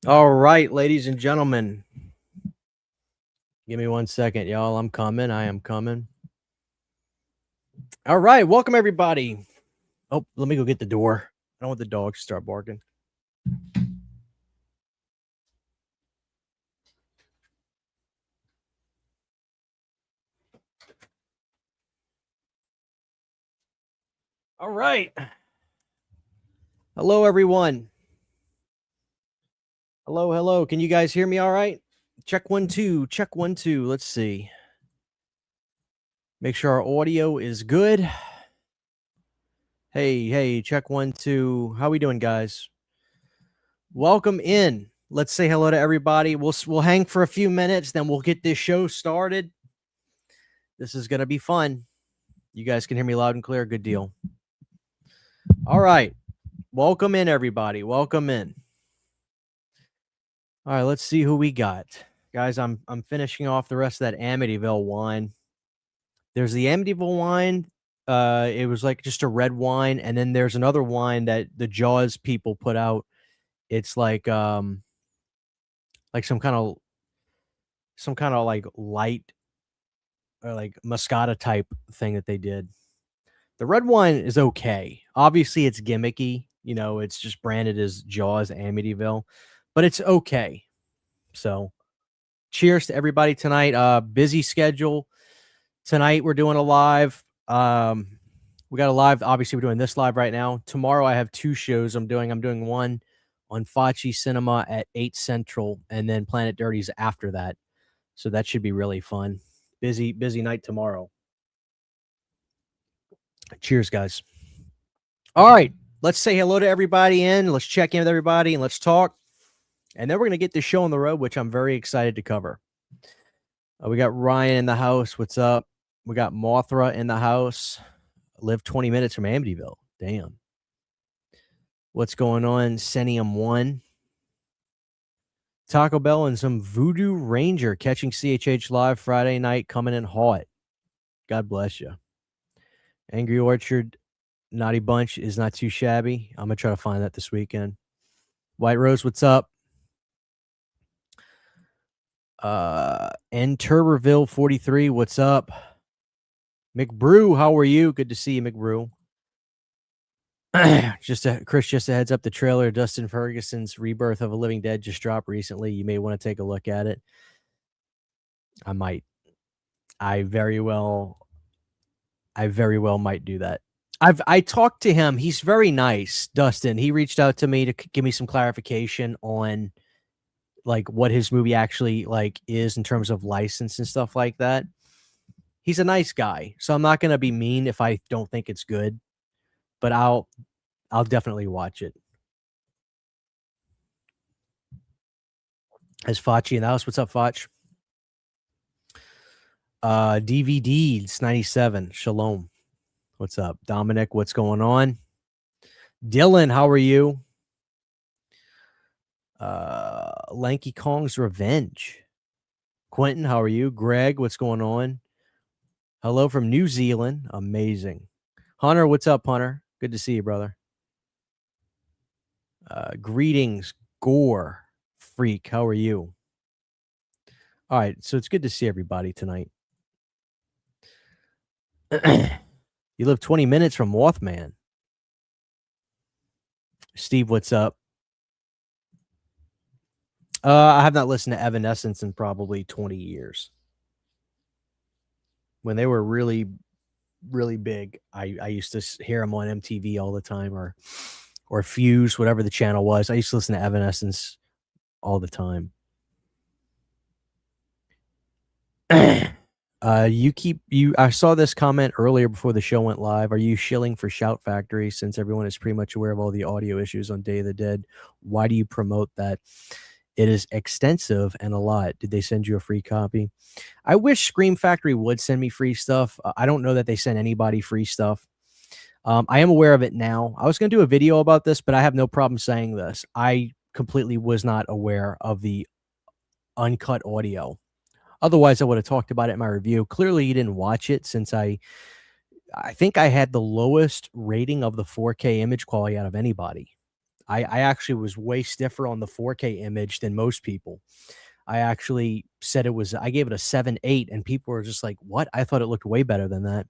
All right, ladies and gentlemen. Give me 1 second, y'all. I'm coming. I am coming. All right, welcome everybody. Oh, let me go get the door. I don't want the dogs to start barking. All right. Hello, everyone. Hello, hello. Can you guys hear me all right? Check 1, 2. Check 1, 2. Let's see. Make sure our audio is good. Hey, check 1, 2. How we doing, guys? Welcome in. Let's say hello to everybody. We'll hang for a few minutes, then we'll get this show started. This is going to be fun. You guys can hear me loud and clear. Good deal. All right. Welcome in, everybody. Welcome in. All right, let's see who we got. Guys, I'm finishing off the rest of that Amityville wine. There's the Amityville wine. It was like just a red wine, and then there's another wine that the Jaws people put out. It's like some kind of like light or like Moscato type thing that they did. The red wine is okay. Obviously, it's gimmicky. You know, it's just branded as Jaws Amityville, but it's okay. So, cheers to everybody tonight. Busy schedule tonight. We're doing a live. We got a live. Obviously, we're doing this live right now. Tomorrow, I have 2 shows. I'm doing one on Facci Cinema at 8 Central, and then Planet Dirty's after that. So that should be really fun. Busy night tomorrow. Cheers, guys. All right, let's say hello to everybody in. Let's check in with everybody and let's talk. And then we're going to get this show on the road, which I'm very excited to cover. We got Ryan in the house. What's up? We got Mothra in the house. Live 20 minutes from Amityville. Damn. What's going on? Senium 1. Taco Bell and some Voodoo Ranger catching CHH live Friday night, coming in hot. God bless you. Angry Orchard, Naughty Bunch is not too shabby. I'm going to try to find that this weekend. White Rose, what's up? And Turberville 43, what's up? McBrew, how are you? Good to see you, McBrew. Chris, just a heads up, the trailer, Dustin Ferguson's Rebirth of a Living Dead just dropped recently. You may want to take a look at it. I might. I very well might do that. I talked to him. He's very nice, Dustin. He reached out to me to give me some clarification on like what his movie actually like is in terms of license and stuff like that. He's a nice guy, so I'm not going to be mean if I don't think it's good, but I'll definitely watch it. As Facci in the house, what's up, Foch? DVDs 97. Shalom. What's up, Dominic? What's going on? Dylan, how are you? Lanky Kong's Revenge. Quentin, how are you? Greg, what's going on? Hello from New Zealand. Amazing. Hunter, what's up, Hunter? Good to see you, brother. Greetings, Gore Freak. How are you? All right, so it's good to see everybody tonight. You live 20 minutes from Mothman. Steve, what's up? I have not listened to Evanescence in probably 20 years. When they were really, really big, I used to hear them on MTV all the time, or Fuse, whatever the channel was. I used to listen to Evanescence all the time. I saw this comment earlier before the show went live. Are you shilling for Shout Factory since everyone is pretty much aware of all the audio issues on Day of the Dead? Why do you promote that? It is extensive and a lot. Did they send you a free copy? I wish Scream Factory would send me free stuff. I don't know that they send anybody free stuff. I am aware of it now. I was going to do a video about this, but I have no problem saying this. I completely was not aware of the uncut audio. Otherwise, I would have talked about it in my review. Clearly, you didn't watch it since I think I had the lowest rating of the 4K image quality out of anybody. I actually was way stiffer on the 4K image than most people. I actually said I gave it a 7.8, and people were just like, "What?" I thought it looked way better than that.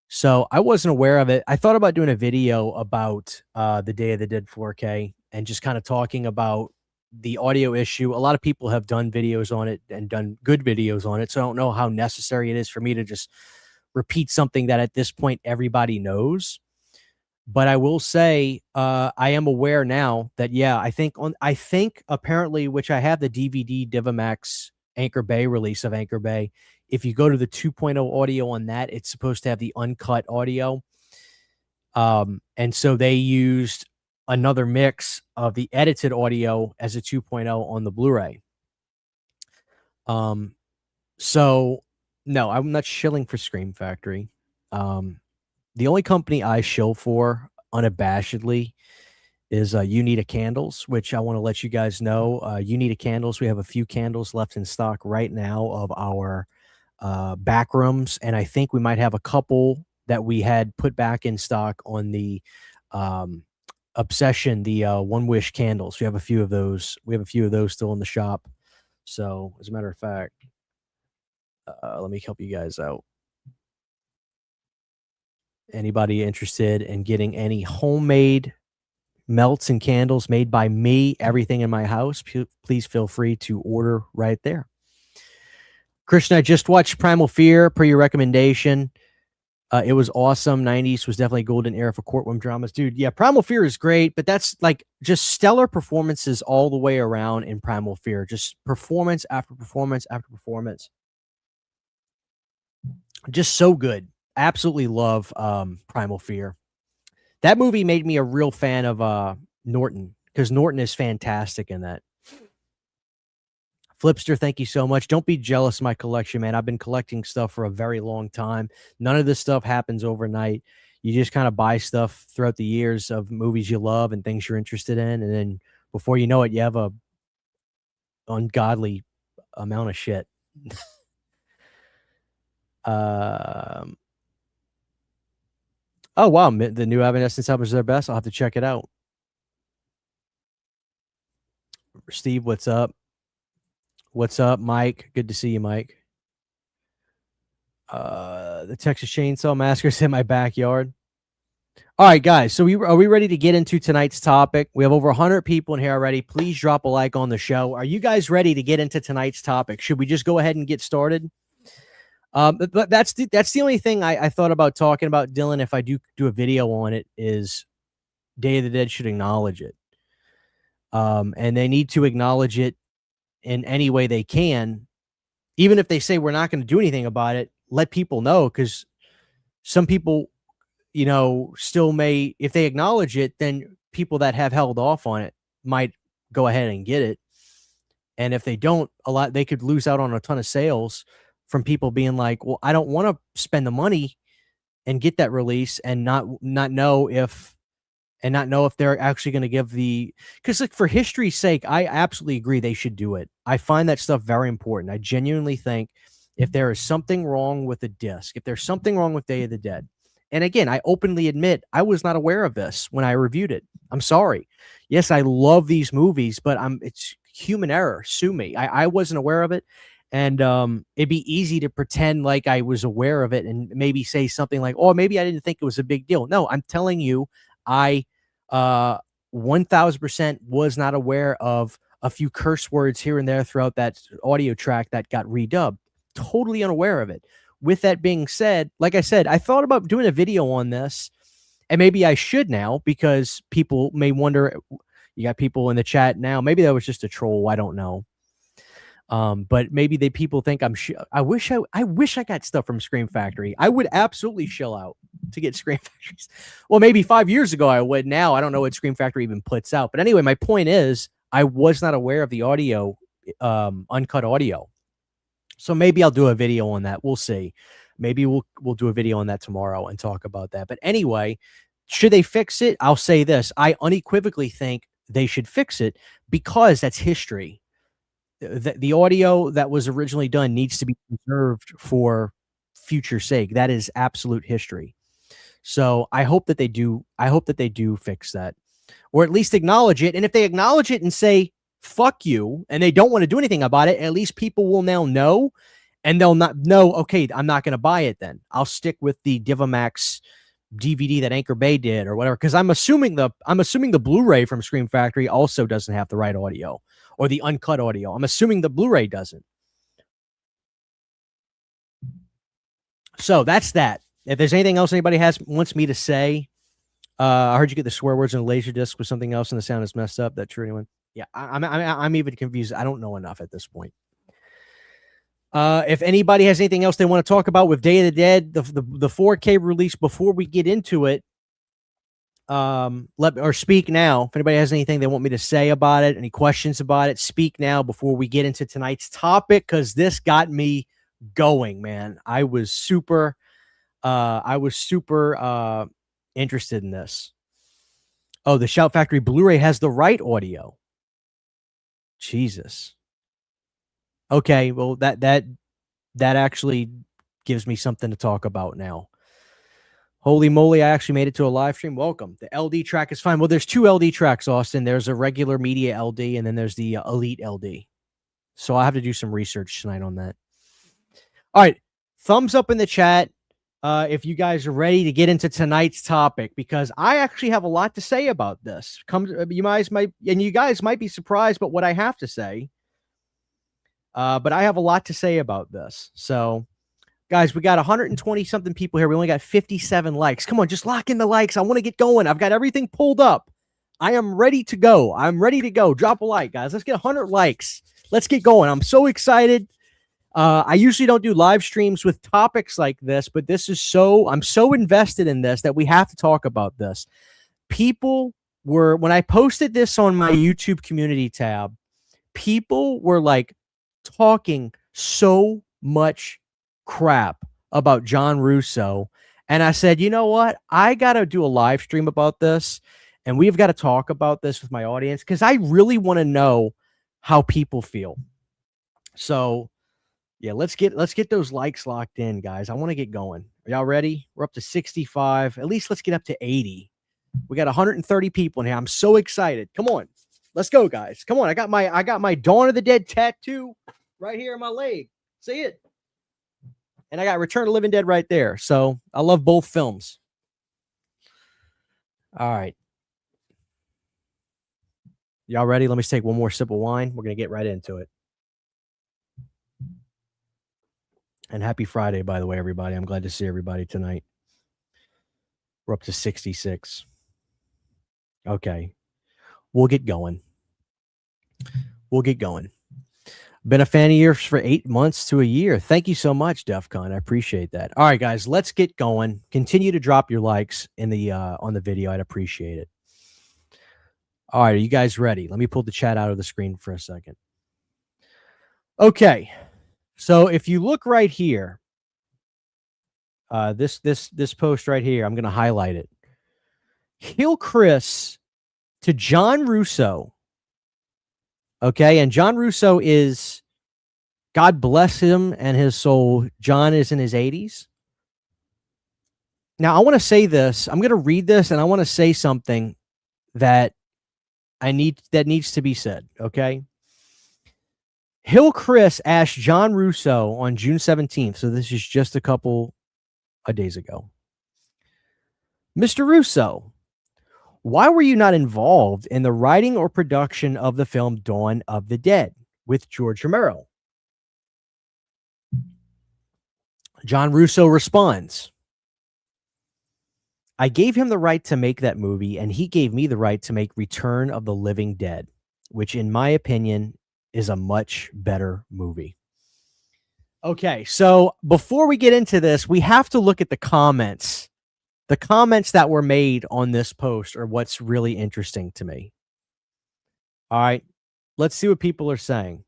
So, I wasn't aware of it. I thought about doing a video about, the Day of the Dead 4K and just kinda talking about the audio issue. A lot of people have done videos on it and done good videos on it, so I don't know how necessary it is for me to just repeat something that at this point everybody knows. But I will say, I am aware now that, yeah, I think apparently, which I have the DVD DivaMax Anchor Bay release of Anchor Bay. If you go to the 2.0 audio on that, it's supposed to have the uncut audio. And so they used another mix of the edited audio as a 2.0 on the Blu-ray. Um, so no, I'm not shilling for Scream Factory. The only company I shill for unabashedly is Unita Candles, which I want to let you guys know. Unita Candles, we have a few candles left in stock right now of our back rooms, and I think we might have a couple that we had put back in stock on the um, Obsession, the One Wish candles. We have a few of those. We have a few of those still in the shop. So, as a matter of fact, let me help you guys out. Anybody interested in getting any homemade melts and candles made by me, everything in my house, please feel free to order right there. Christian, I just watched Primal Fear per your recommendation. It was awesome. 90s was definitely a golden era for courtroom dramas. Dude, yeah, Primal Fear is great, but that's like just stellar performances all the way around in Primal Fear. Just performance after performance after performance. Just so good. Absolutely love Primal Fear. That movie made me a real fan of Norton, because Norton is fantastic in that. Flipster, thank you so much. Don't be jealous of my collection, man. I've been collecting stuff for a very long time. None of this stuff happens overnight. You just kind of buy stuff throughout the years of movies you love and things you're interested in, and then before you know it, you have a ungodly amount of shit. um, oh wow, the new Evanescence album is their best. I'll have to check it out. Steve, what's up? What's up, Mike? Good to see you, Mike. The Texas Chainsaw Massacre is in my backyard. All right, guys. So are we ready to get into tonight's topic? We have over 100 people in here already. Please drop a like on the show. Are you guys ready to get into tonight's topic? Should we just go ahead and get started? But that's the only thing I thought about talking about, Dylan. If I do a video on it, is Day of the Dead should acknowledge it. And they need to acknowledge it in any way they can. Even if they say we're not going to do anything about it, let people know, because some people, still may, if they acknowledge it, then people that have held off on it might go ahead and get it. And if they don't, they could lose out on a ton of sales from people being like, well, I don't want to spend the money and get that release and not know if they're actually going to give because like, for history's sake, I absolutely agree they should do it. I find that stuff very important. I genuinely think if there is something wrong with the disc, if there's something wrong with Day of the Dead, and again, I openly admit I was not aware of this when I reviewed it. I'm sorry. Yes, I love these movies, but it's human error. Sue me. I wasn't aware of it. And it'd be easy to pretend like I was aware of it and maybe say something like, oh, maybe I didn't think it was a big deal. No, I'm telling you, I 1000% was not aware of a few curse words here and there throughout that audio track that got redubbed. Totally unaware of it. With that being said, like I said, I thought about doing a video on this, and maybe I should now, because people may wonder. You got people in the chat now. Maybe that was just a troll. I don't know. But maybe people think I wish I got stuff from Scream Factory. I would absolutely shell out to get Scream Factories. Well, maybe 5 years ago I would. Now I don't know what Scream Factory even puts out. But anyway, my point is I was not aware of the audio, uncut audio. So maybe I'll do a video on that. We'll see. Maybe we'll do a video on that tomorrow and talk about that. But anyway, should they fix it? I'll say this. I unequivocally think they should fix it, because that's history. The audio that was originally done needs to be preserved for future sake. That is absolute history. So I hope that they do. I hope that they do fix that. or at least acknowledge it. And if they acknowledge it and say, fuck you, and they don't want to do anything about it, at least people will now know, and they'll not know, okay, I'm not going to buy it then. I'll stick with the Divamax DVD that Anchor Bay did or whatever, because I'm assuming the Blu-ray from Scream Factory also doesn't have the right audio or the uncut audio. I'm assuming the Blu-ray doesn't. So that's that. If there's anything else anybody wants me to say, I heard you get the swear words on a laser disc with something else and the sound is messed up. That true, anyone? Yeah, I'm even confused. I don't know enough at this point. If anybody has anything else they want to talk about with Day of the Dead, the 4K release, before we get into it, speak now. If anybody has anything they want me to say about it, any questions about it, speak now before we get into tonight's topic, because this got me going, man. I was super interested in this. Oh, the Shout Factory Blu-ray has the right audio. Jesus. Okay, well that actually gives me something to talk about now. Holy moly, I actually made it to a live stream. Welcome. The LD track is fine. Well, there's two LD tracks, Austin. There's a regular media LD, and then there's the Elite LD. So I have to do some research tonight on that. All right, thumbs up in the chat if you guys are ready to get into tonight's topic, because I actually have a lot to say about this. You guys might be surprised about what I have to say. But I have a lot to say about this. So, guys, we got 120 something people here. We only got 57 likes. Come on, just lock in the likes. I want to get going. I've got everything pulled up. I am ready to go. I'm ready to go. Drop a like, guys. Let's get 100 likes. Let's get going. I'm so excited. I usually don't do live streams with topics like this, but I'm so invested in this that we have to talk about this. When I posted this on my YouTube community tab, people were like talking so much crap about John Russo. And I said, you know what? I got to do a live stream about this, and we've got to talk about this with my audience, because I really want to know how people feel. So yeah, let's get those likes locked in, guys. I want to get going. Are y'all ready? We're up to 65. At least let's get up to 80. We got 130 people in here. I'm so excited. Come on. Let's go, guys. Come on. I got my Dawn of the Dead tattoo right here in my leg. See it? And I got Return of the Living Dead right there. So I love both films. All right. Y'all ready? Let me take one more sip of wine. We're going to get right into it. And happy Friday, by the way, everybody. I'm glad to see everybody tonight. We're up to 66. Okay. We'll get going. Been a fan of yours for 8 months to a year. Thank you so much, DEFCON. I appreciate that. All right, guys, let's get going. Continue to drop your likes in the on the video. I'd appreciate it. All right, are you guys ready? Let me pull the chat out of the screen for a second. Okay. So if you look right here, this post right here, I'm going to highlight it. Heal Chris to John Russo. Okay, and John Russo is, God bless him and his soul, John is in his 80s. Now, I want to say this. I'm going to read this, and I want to say something that needs to be said, okay? Hill Chris asked John Russo on June 17th, so this is just a couple of days ago. Mr. Russo, why were you not involved in the writing or production of the film Dawn of the Dead with George Romero? John Russo responds, I gave him the right to make that movie, and he gave me the right to make Return of the Living Dead, which in my opinion is a much better movie. Okay, so before we get into this, we have to look at the comments. The comments that were made on this post are what's really interesting to me. All right, let's see what people are saying.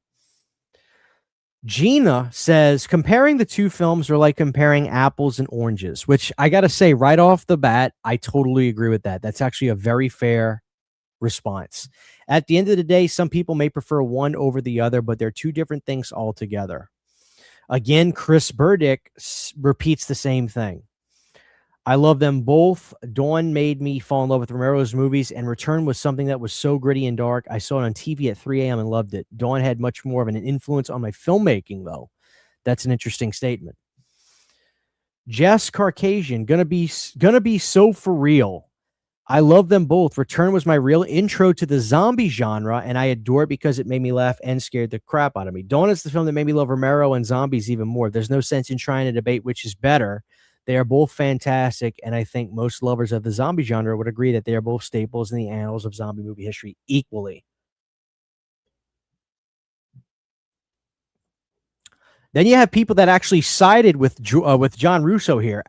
Gina says, comparing the two films are like comparing apples and oranges, which I got to say right off the bat, I totally agree with that. That's actually a very fair response. At the end of the day, some people may prefer one over the other, but they're two different things altogether. Again, Chris Burdick repeats the same thing. I love them both. Dawn made me fall in love with Romero's movies, and Return was something that was so gritty and dark. I saw it on TV at 3 a.m. and loved it. Dawn had much more of an influence on my filmmaking, though. That's an interesting statement. Jess Caucasian, gonna be so for real. I love them both. Return was my real intro to the zombie genre, and I adore it because it made me laugh and scared the crap out of me. Dawn is the film that made me love Romero and zombies even more. There's no sense in trying to debate which is better. They are both fantastic, and I think most lovers of the zombie genre would agree that they are both staples in the annals of zombie movie history equally. Then you have people that actually sided with John Russo here.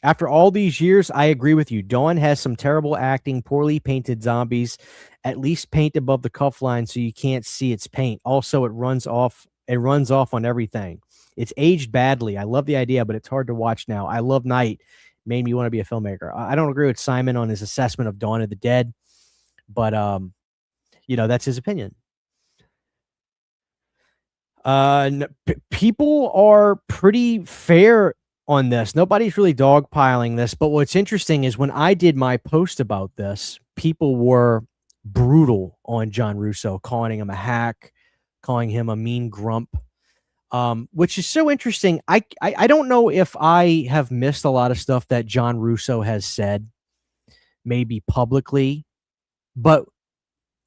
After all these years, I agree with you. Dawn has some terrible acting, poorly painted zombies. At least paint above the cuff line so you can't see its paint. Also, it runs off on everything. It's aged badly. I love the idea, but it's hard to watch now. I love Night. Made me want to be a filmmaker. I don't agree with Simon on his assessment of Dawn of the Dead, but that's his opinion. People are pretty fair on this. Nobody's really dogpiling this, but what's interesting is when I did my post about this, people were brutal on John Russo, calling him a hack, calling him a mean grump, which is so interesting. I don't know if I have missed a lot of stuff that John Russo has said, maybe publicly, but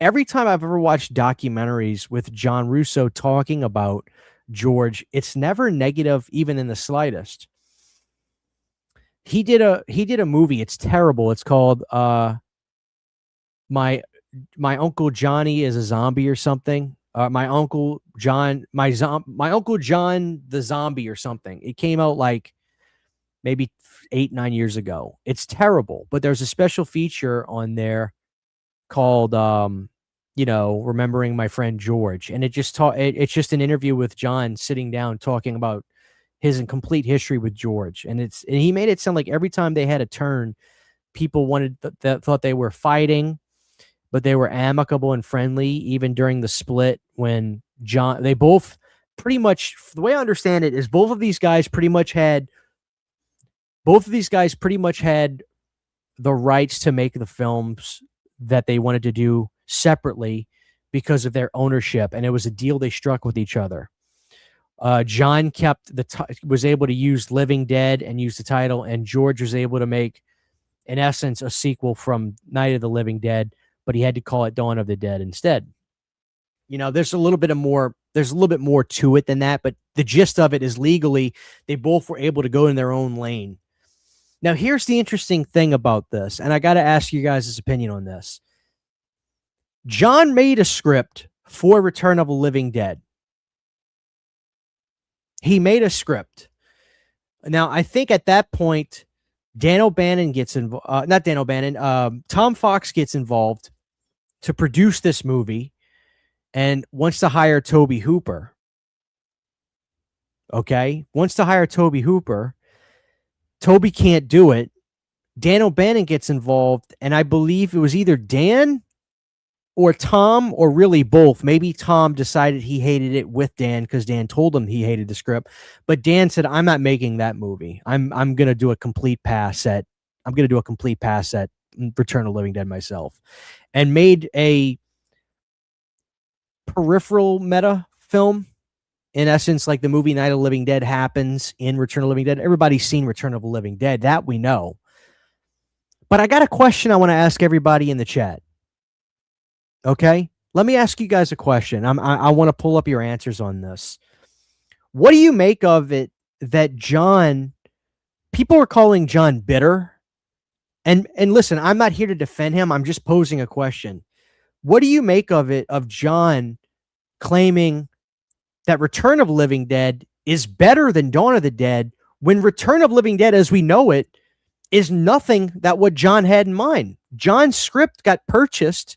every time I've ever watched documentaries with John Russo talking about George, it's never negative, even in the slightest. He did a movie. It's terrible. It's called my Uncle Johnny is a zombie or something. My Uncle John, my Uncle John the zombie or something. It came out like maybe 8-9 years ago. It's terrible, but there's a special feature on there called remembering my friend George, and it's just an interview with John sitting down talking about his incomplete history with George, and he made it sound like every time they had a turn, people thought they were fighting, but they were amicable and friendly. Even during the split, when they both pretty much, the way I understand it is, both of these guys pretty much had the rights to make the films that they wanted to do separately because of their ownership, and it was a deal they struck with each other. John was able to use Living Dead and use the title, and George was able to make, in essence, a sequel from Night of the Living Dead, but he had to call it Dawn of the Dead instead. There's a little bit more to it than that, but the gist of it is, legally, they both were able to go in their own lane. Now, here's the interesting thing about this, and I got to ask you guys' opinion on this. John made a script for Return of the Living Dead. He made a script. Now, I think at that point, Dan O'Bannon gets involved. Not Dan O'Bannon. Tom Fox gets involved to produce this movie and wants to hire Tobe Hooper. Okay? Wants to hire Tobe Hooper. Toby can't do it. Dan O'Bannon gets involved, and I believe it was either Dan or Tom, or really both. Maybe Tom decided he hated it with Dan because Dan told him he hated the script. But Dan said, "I'm not making that movie. I'm going to do a complete pass at Return of the Living Dead myself," and made a peripheral meta film. In essence, like the movie Night of the Living Dead happens in Return of the Living Dead. Everybody's seen Return of the Living Dead. That we know. But I got a question I want to ask everybody in the chat. Okay? Let me ask you guys a question. I want to pull up your answers on this. What do you make of it that people are calling John bitter? And listen, I'm not here to defend him. I'm just posing a question. What do you make of it, of John claiming that Return of the Living Dead is better than Dawn of the Dead, when Return of the Living Dead as we know it is nothing that what John had in mind? John's script got purchased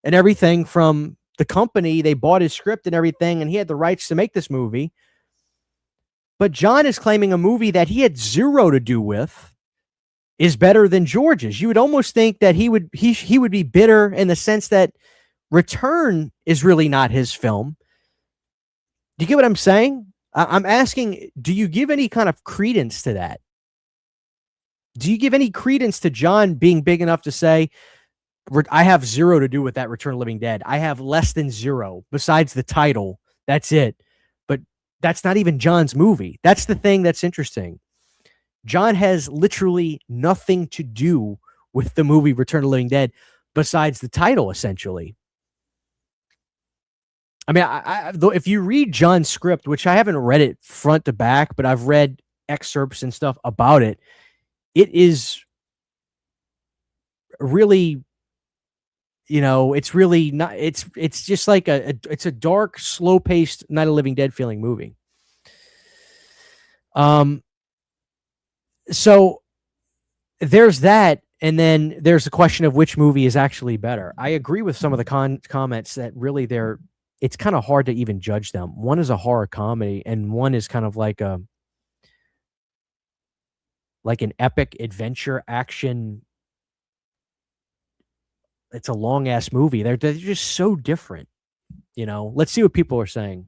and everything from the company. They bought his script and everything, and he had the rights to make this movie. But John is claiming a movie that he had zero to do with is better than George's. You would almost think that he would be bitter in the sense that Return is really not his film. Do you get what I'm saying? I'm asking, do you give any kind of credence to that? Do you give any credence to John being big enough to say, I have zero to do with that Return of the Living Dead? I have less than zero besides the title. That's it. But that's not even John's movie. That's the thing that's interesting. John has literally nothing to do with the movie Return of the Living Dead besides the title, essentially. I mean, if you read John's script, which I haven't read it front to back, but I've read excerpts and stuff about it, it is really, it's really not. It's just like it's a dark, slow paced Night of the Living Dead feeling movie. So there's that. And then there's the question of which movie is actually better. I agree with some of the comments that really it's kind of hard to even judge them. One is a horror comedy and one is kind of like an epic adventure action. It's a long ass movie. They're just so different, Let's see what people are saying.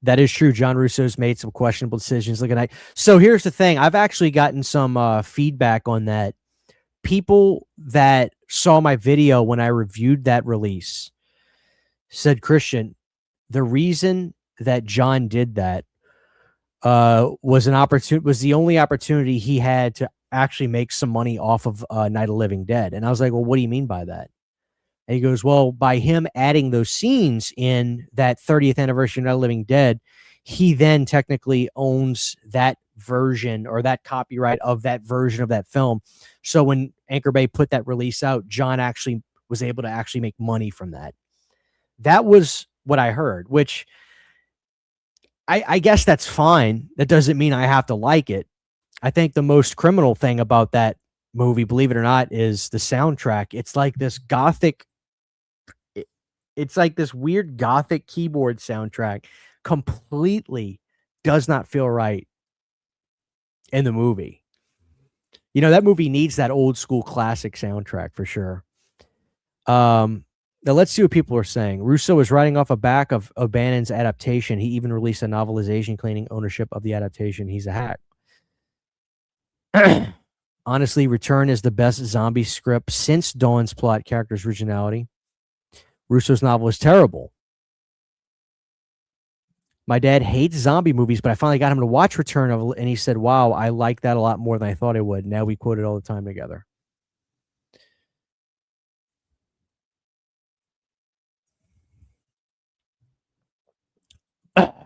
That is true. John Russo's made some questionable decisions. Look at that. So here's the thing. I've actually gotten some feedback on that. People that saw my video when I reviewed that release said, Christian, the reason that John did that was the only opportunity he had to actually make some money off of Night of the Living Dead. And I was like, well, what do you mean by that? And he goes, well, by him adding those scenes in that 30th anniversary of Night of the Living Dead, he then technically owns that version or that copyright of that version of that film. So when Anchor Bay put that release out, John actually was able to actually make money from that. That was what I heard, which I guess that's fine. That doesn't mean I have to like it. I think the most criminal thing about that movie, believe it or not, is the soundtrack. It's like this gothic. It's like this weird gothic keyboard soundtrack. Completely does not feel right in the movie. That movie needs that old school classic soundtrack for sure. Now let's see what people are saying. Russo is writing off a back of O'Bannon's adaptation. He even released a novelization claiming ownership of the adaptation. He's a hack. Honestly, Return is the best zombie script since Dawn's plot, characters, originality. Russo's novel is terrible. My dad hates zombie movies, but I finally got him to watch Return of, and he said, wow, I like that a lot more than I thought I would. Now we quote it all the time together.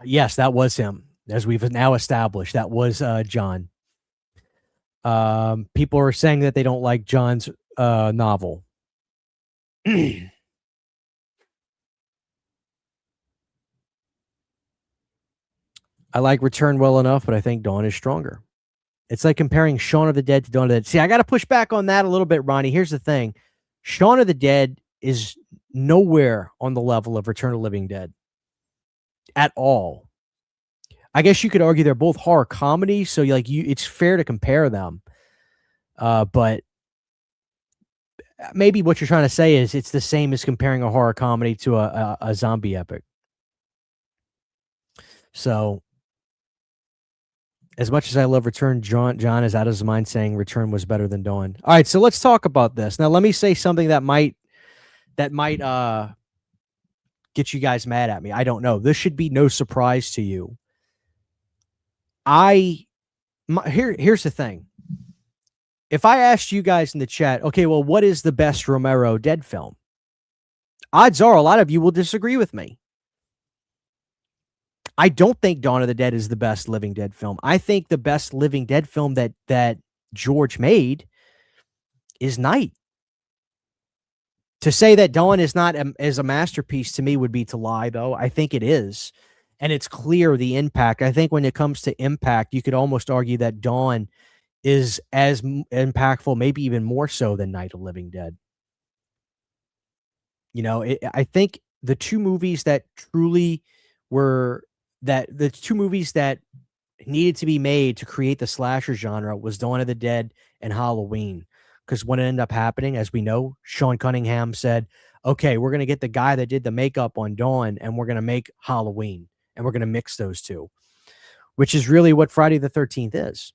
Yes, that was him. As we've now established, that was John. People are saying that they don't like John's novel. I like Return well enough, but I think Dawn is stronger. It's like comparing Shaun of the Dead to Dawn of the Dead. See, I got to push back on that a little bit, Ronnie. Here's the thing. Shaun of the Dead is nowhere on the level of Return of the Living Dead at all. I guess you could argue they're both horror comedies, so it's fair to compare them. But maybe what you're trying to say is it's the same as comparing a horror comedy to a zombie epic. So, as much as I love Return, John is out of his mind saying Return was better than Dawn. All right, so let's talk about this. Now, let me say something that might get you guys mad at me. I don't know. This should be no surprise to you. Here's the thing. If I asked you guys in the chat, okay, well, what is the best Romero Dead film? Odds are a lot of you will disagree with me. I don't think Dawn of the Dead is the best Living Dead film. I think the best Living Dead film that George made is Night. To say that Dawn is not as a masterpiece to me would be to lie, though. I think it is. And it's clear the impact. I think when it comes to impact, you could almost argue that Dawn is as impactful, maybe even more so than Night of the Living Dead. I think the two movies that truly were the two movies that needed to be made to create the slasher genre was Dawn of the Dead and Halloween. Because what ended up happening, as we know, Sean Cunningham said, okay, we're going to get the guy that did the makeup on Dawn and we're going to make Halloween and we're going to mix those two. which is really what Friday the 13th is.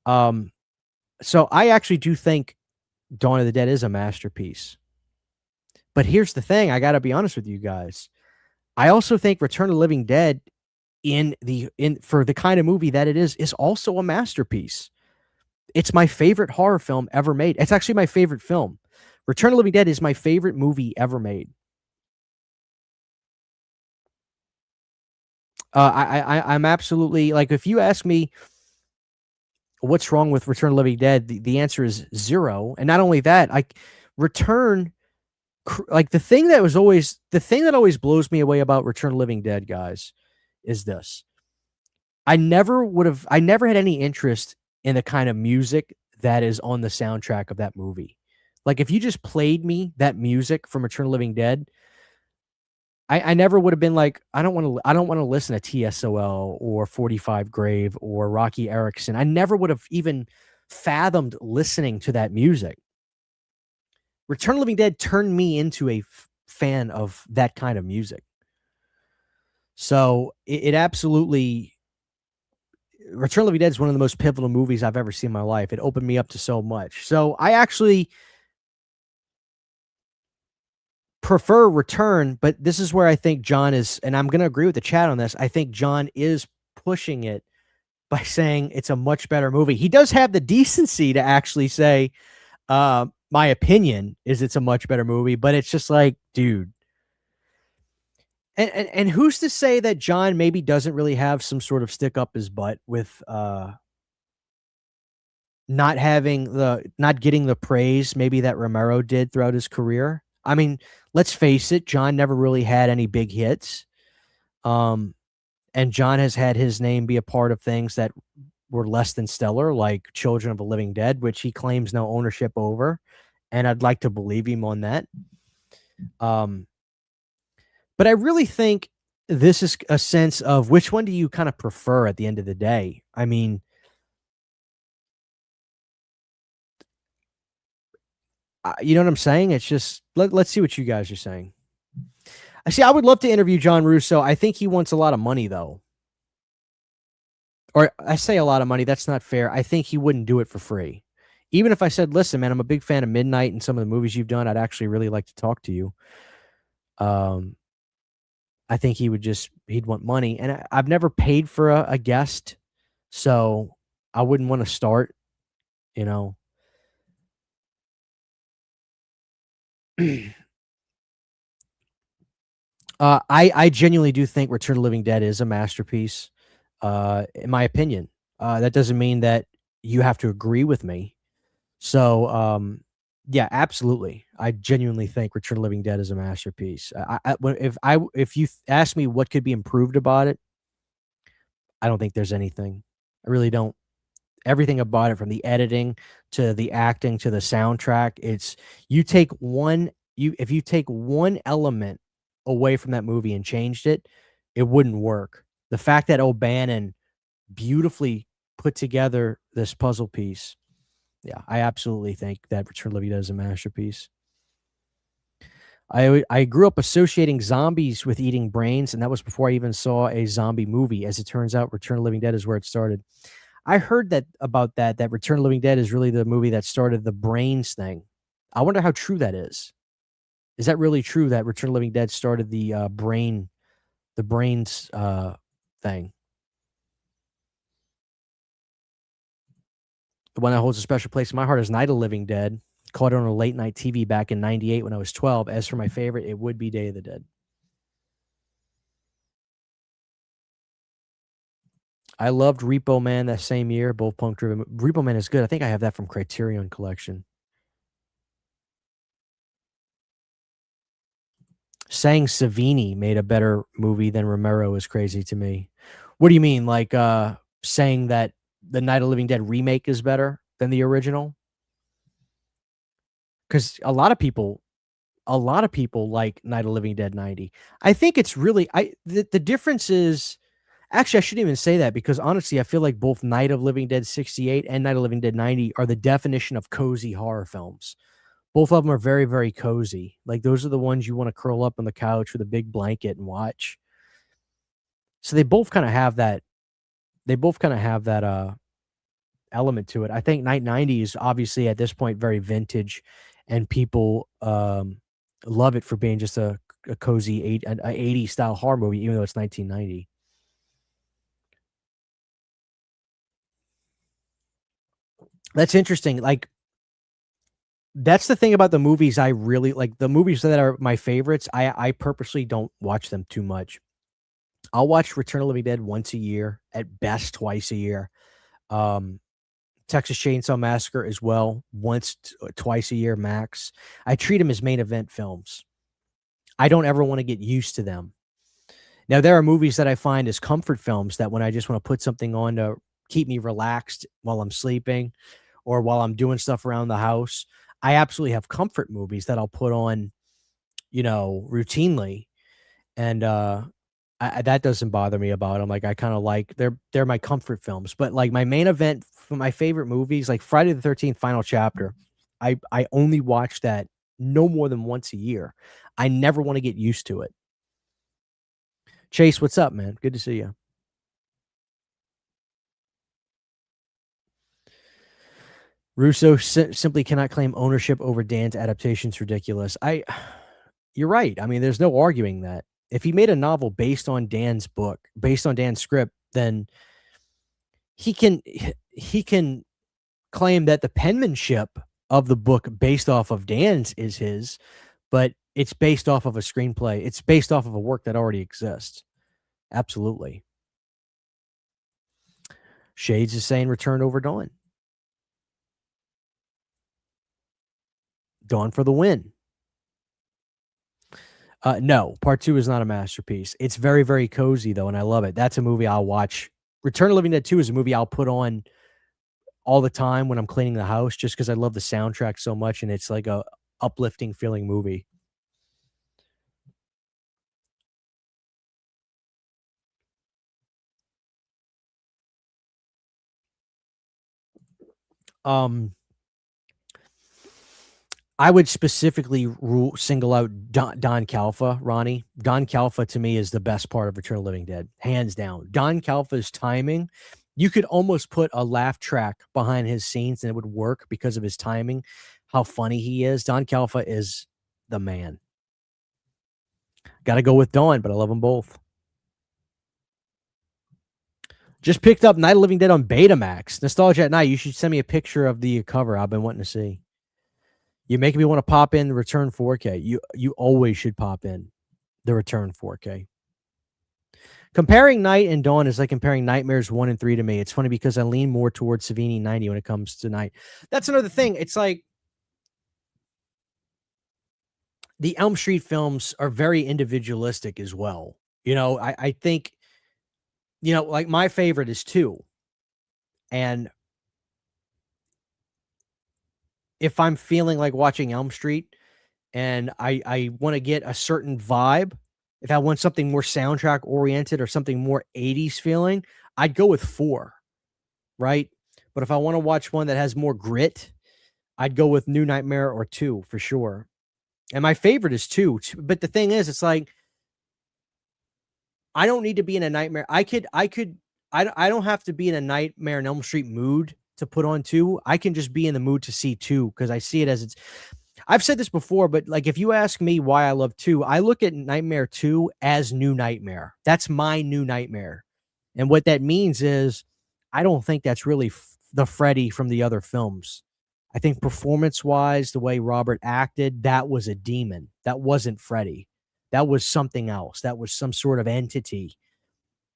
Um, so I actually do think Dawn of the Dead is a masterpiece. But here's the thing, I gotta be honest with you guys. I also think Return of the Living Dead in for the kind of movie that it is also a masterpiece. It's my favorite horror film ever made. It's actually my favorite film. Return of the Living Dead is my favorite movie ever made. I'm absolutely like, if you ask me what's wrong with Return of the Living Dead, the answer is 0, and not only that, like, Return like, the thing that always blows me away about Return of the Living Dead, guys, is this. I never had any interest in the kind of music that is on the soundtrack of that movie. Like, if you just played me that music from Return of the Living Dead, I never would have been like, I don't wanna listen to TSOL or 45 Grave or Rocky Erickson. I never would have even fathomed listening to that music. Return of the Living Dead turned me into a fan of that kind of music. So, it absolutely Return of the Living Dead is one of the most pivotal movies I've ever seen in my life. It opened me up to so much. So, I actually prefer Return, but this is where I think John is, and I'm gonna agree with the chat on this, I think John is pushing it by saying it's a much better movie. He does have the decency to actually say, my opinion is it's a much better movie, but it's just like, dude. And who's to say that John maybe doesn't really have some sort of stick up his butt with, not getting the praise maybe that Romero did throughout his career? I mean, let's face it, John never really had any big hits. Um, and John has had his name be a part of things that were less than stellar, like Children of the Living Dead, which he claims no ownership over, and I'd like to believe him on that. Um, but I really think this is a sense of which one do you kind of prefer at the end of the day? I mean, you know what I'm saying? It's just let's see what you guys are saying. I see. I would love to interview John Russo. I think he wants a lot of money though. Or I say a lot of money, that's not fair. I think he wouldn't do it for free. Even if I said, "Listen, man, I'm a big fan of Midnight and some of the movies you've done. I'd actually really like to talk to you." Um, I think he'd want money, and I've never paid for a guest, so I wouldn't wanna start, you know? I genuinely do think Return of the Living Dead is a masterpiece, in my opinion. That doesn't mean that you have to agree with me. So, yeah, absolutely. I genuinely think Return of the Living Dead is a masterpiece. If you ask me what could be improved about it, I don't think there's anything. I really don't. Everything about it, from the editing to the acting to the soundtrack, it's you take one you if you take one element away from that movie and changed it, it wouldn't work. The fact that O'Bannon beautifully put together this puzzle piece, yeah, I absolutely think that Return of the Living Dead is a masterpiece. I grew up associating zombies with eating brains, and that was before I even saw a zombie movie. As it turns out, Return of the Living Dead is where it started. I heard that about that Return of the Living Dead is really the movie that started the brains thing. I wonder how true that is. Is that really true that Return of the Living Dead started the brains thing? The one that holds a special place in my heart is Night of the Living Dead. Caught it on a late night TV back in '98 when I was 12. As for my favorite, it would be Day of the Dead. I loved Repo Man that same year, both punk driven. Repo Man is good. I think I have that from Criterion Collection. Saying Savini made a better movie than Romero is crazy to me. What do you mean? Like, saying that the Night of the Living Dead remake is better than the original? Because a lot of people like Night of the Living Dead 90. I think it's really the difference is, actually, I shouldn't even say that, because honestly, I feel like both Night of Living Dead 68 and Night of Living Dead 90 are the definition of cozy horror films. Both of them are very, very cozy. Like, those are the ones you wanna curl up on the couch with a big blanket and watch. So they both kinda have that They both kinda have that, element to it. I think Night 90 is obviously at this point very vintage, and people, love it for being just a cozy 80s style horror movie, even though it's 1990. That's interesting, like, that's the thing about the movies I really like, the movies that are my favorites, I purposely don't watch them too much. I'll watch Return of the Living Dead once a year, at best twice a year. Um, Texas Chainsaw Massacre as well, once, twice a year max. I treat them as main event films. I don't ever wanna get used to them. Now, there are movies that I find as comfort films that when I just wanna put something on to keep me relaxed while I'm sleeping or while I'm doing stuff around the house, I absolutely have comfort movies that I'll put on, routinely, and, that doesn't bother me about them. Like, I kinda like they're my comfort films, but, like, my main event for my favorite movies, like Friday the 13th Final Chapter, I only watch that no more than once a year. I never wanna get used to it. Chase, what's up, man? Good to see you. Russo simply cannot claim ownership over Dan's adaptation. It's ridiculous. You're right. I mean, there's no arguing that. If he made a novel based on Dan's book, based on Dan's script, then he can claim that the penmanship of the book based off of Dan's is his, but it's based off of a screenplay. It's based off of a work that already exists. Absolutely. Shades is saying Return over Dawn. Dawn for the win. No, part 2 is not a masterpiece. It's very, very cozy though, and I love it. That's a movie I'll watch. Return of the Living Dead 2 is a movie I'll put on all the time when I'm cleaning the house just because I love the soundtrack so much, and it's like a uplifting feeling movie. Um, I would specifically single out Don Calfa, Ronnie. Don Calfa to me is the best part of Return of the Living Dead, hands down. Don Calfa's timing, you could almost put a laugh track behind his scenes and it would work because of his timing, how funny he is. Don Calfa is the man. Got to go with Dawn, but I love them both. Just picked up Night of the Living Dead on Betamax. Nostalgia at Night. You should send me a picture of the cover. I've been wanting to see. You're making me want to pop in the Return 4K. You always should pop in the Return 4K. Comparing Night and Dawn is like comparing Nightmares 1 and 3 to me. It's funny because I lean more towards Savini 90 when it comes to Night. That's another thing. It's like the Elm Street films are very individualistic as well. I think, like my favorite is 2. And if I'm feeling like watching Elm Street and I want to get a certain vibe, if I want something more soundtrack oriented or something more 80s feeling, I'd go with 4, right? But if I want to watch one that has more grit, I'd go with New Nightmare or 2 for sure. And my favorite is 2. But the thing is, it's like I don't need to be in a nightmare. I don't have to be in a Nightmare on Elm Street mood to put on 2. I can just be in the mood to see 2 because I see it as it's. I've said this before, but like if you ask me why I love 2, I look at Nightmare 2 as New Nightmare. That's my New Nightmare. And what that means is I don't think that's really the Freddy from the other films. I think performance-wise, the way Robert acted, that was a demon. That wasn't Freddy. That was something else. That was some sort of entity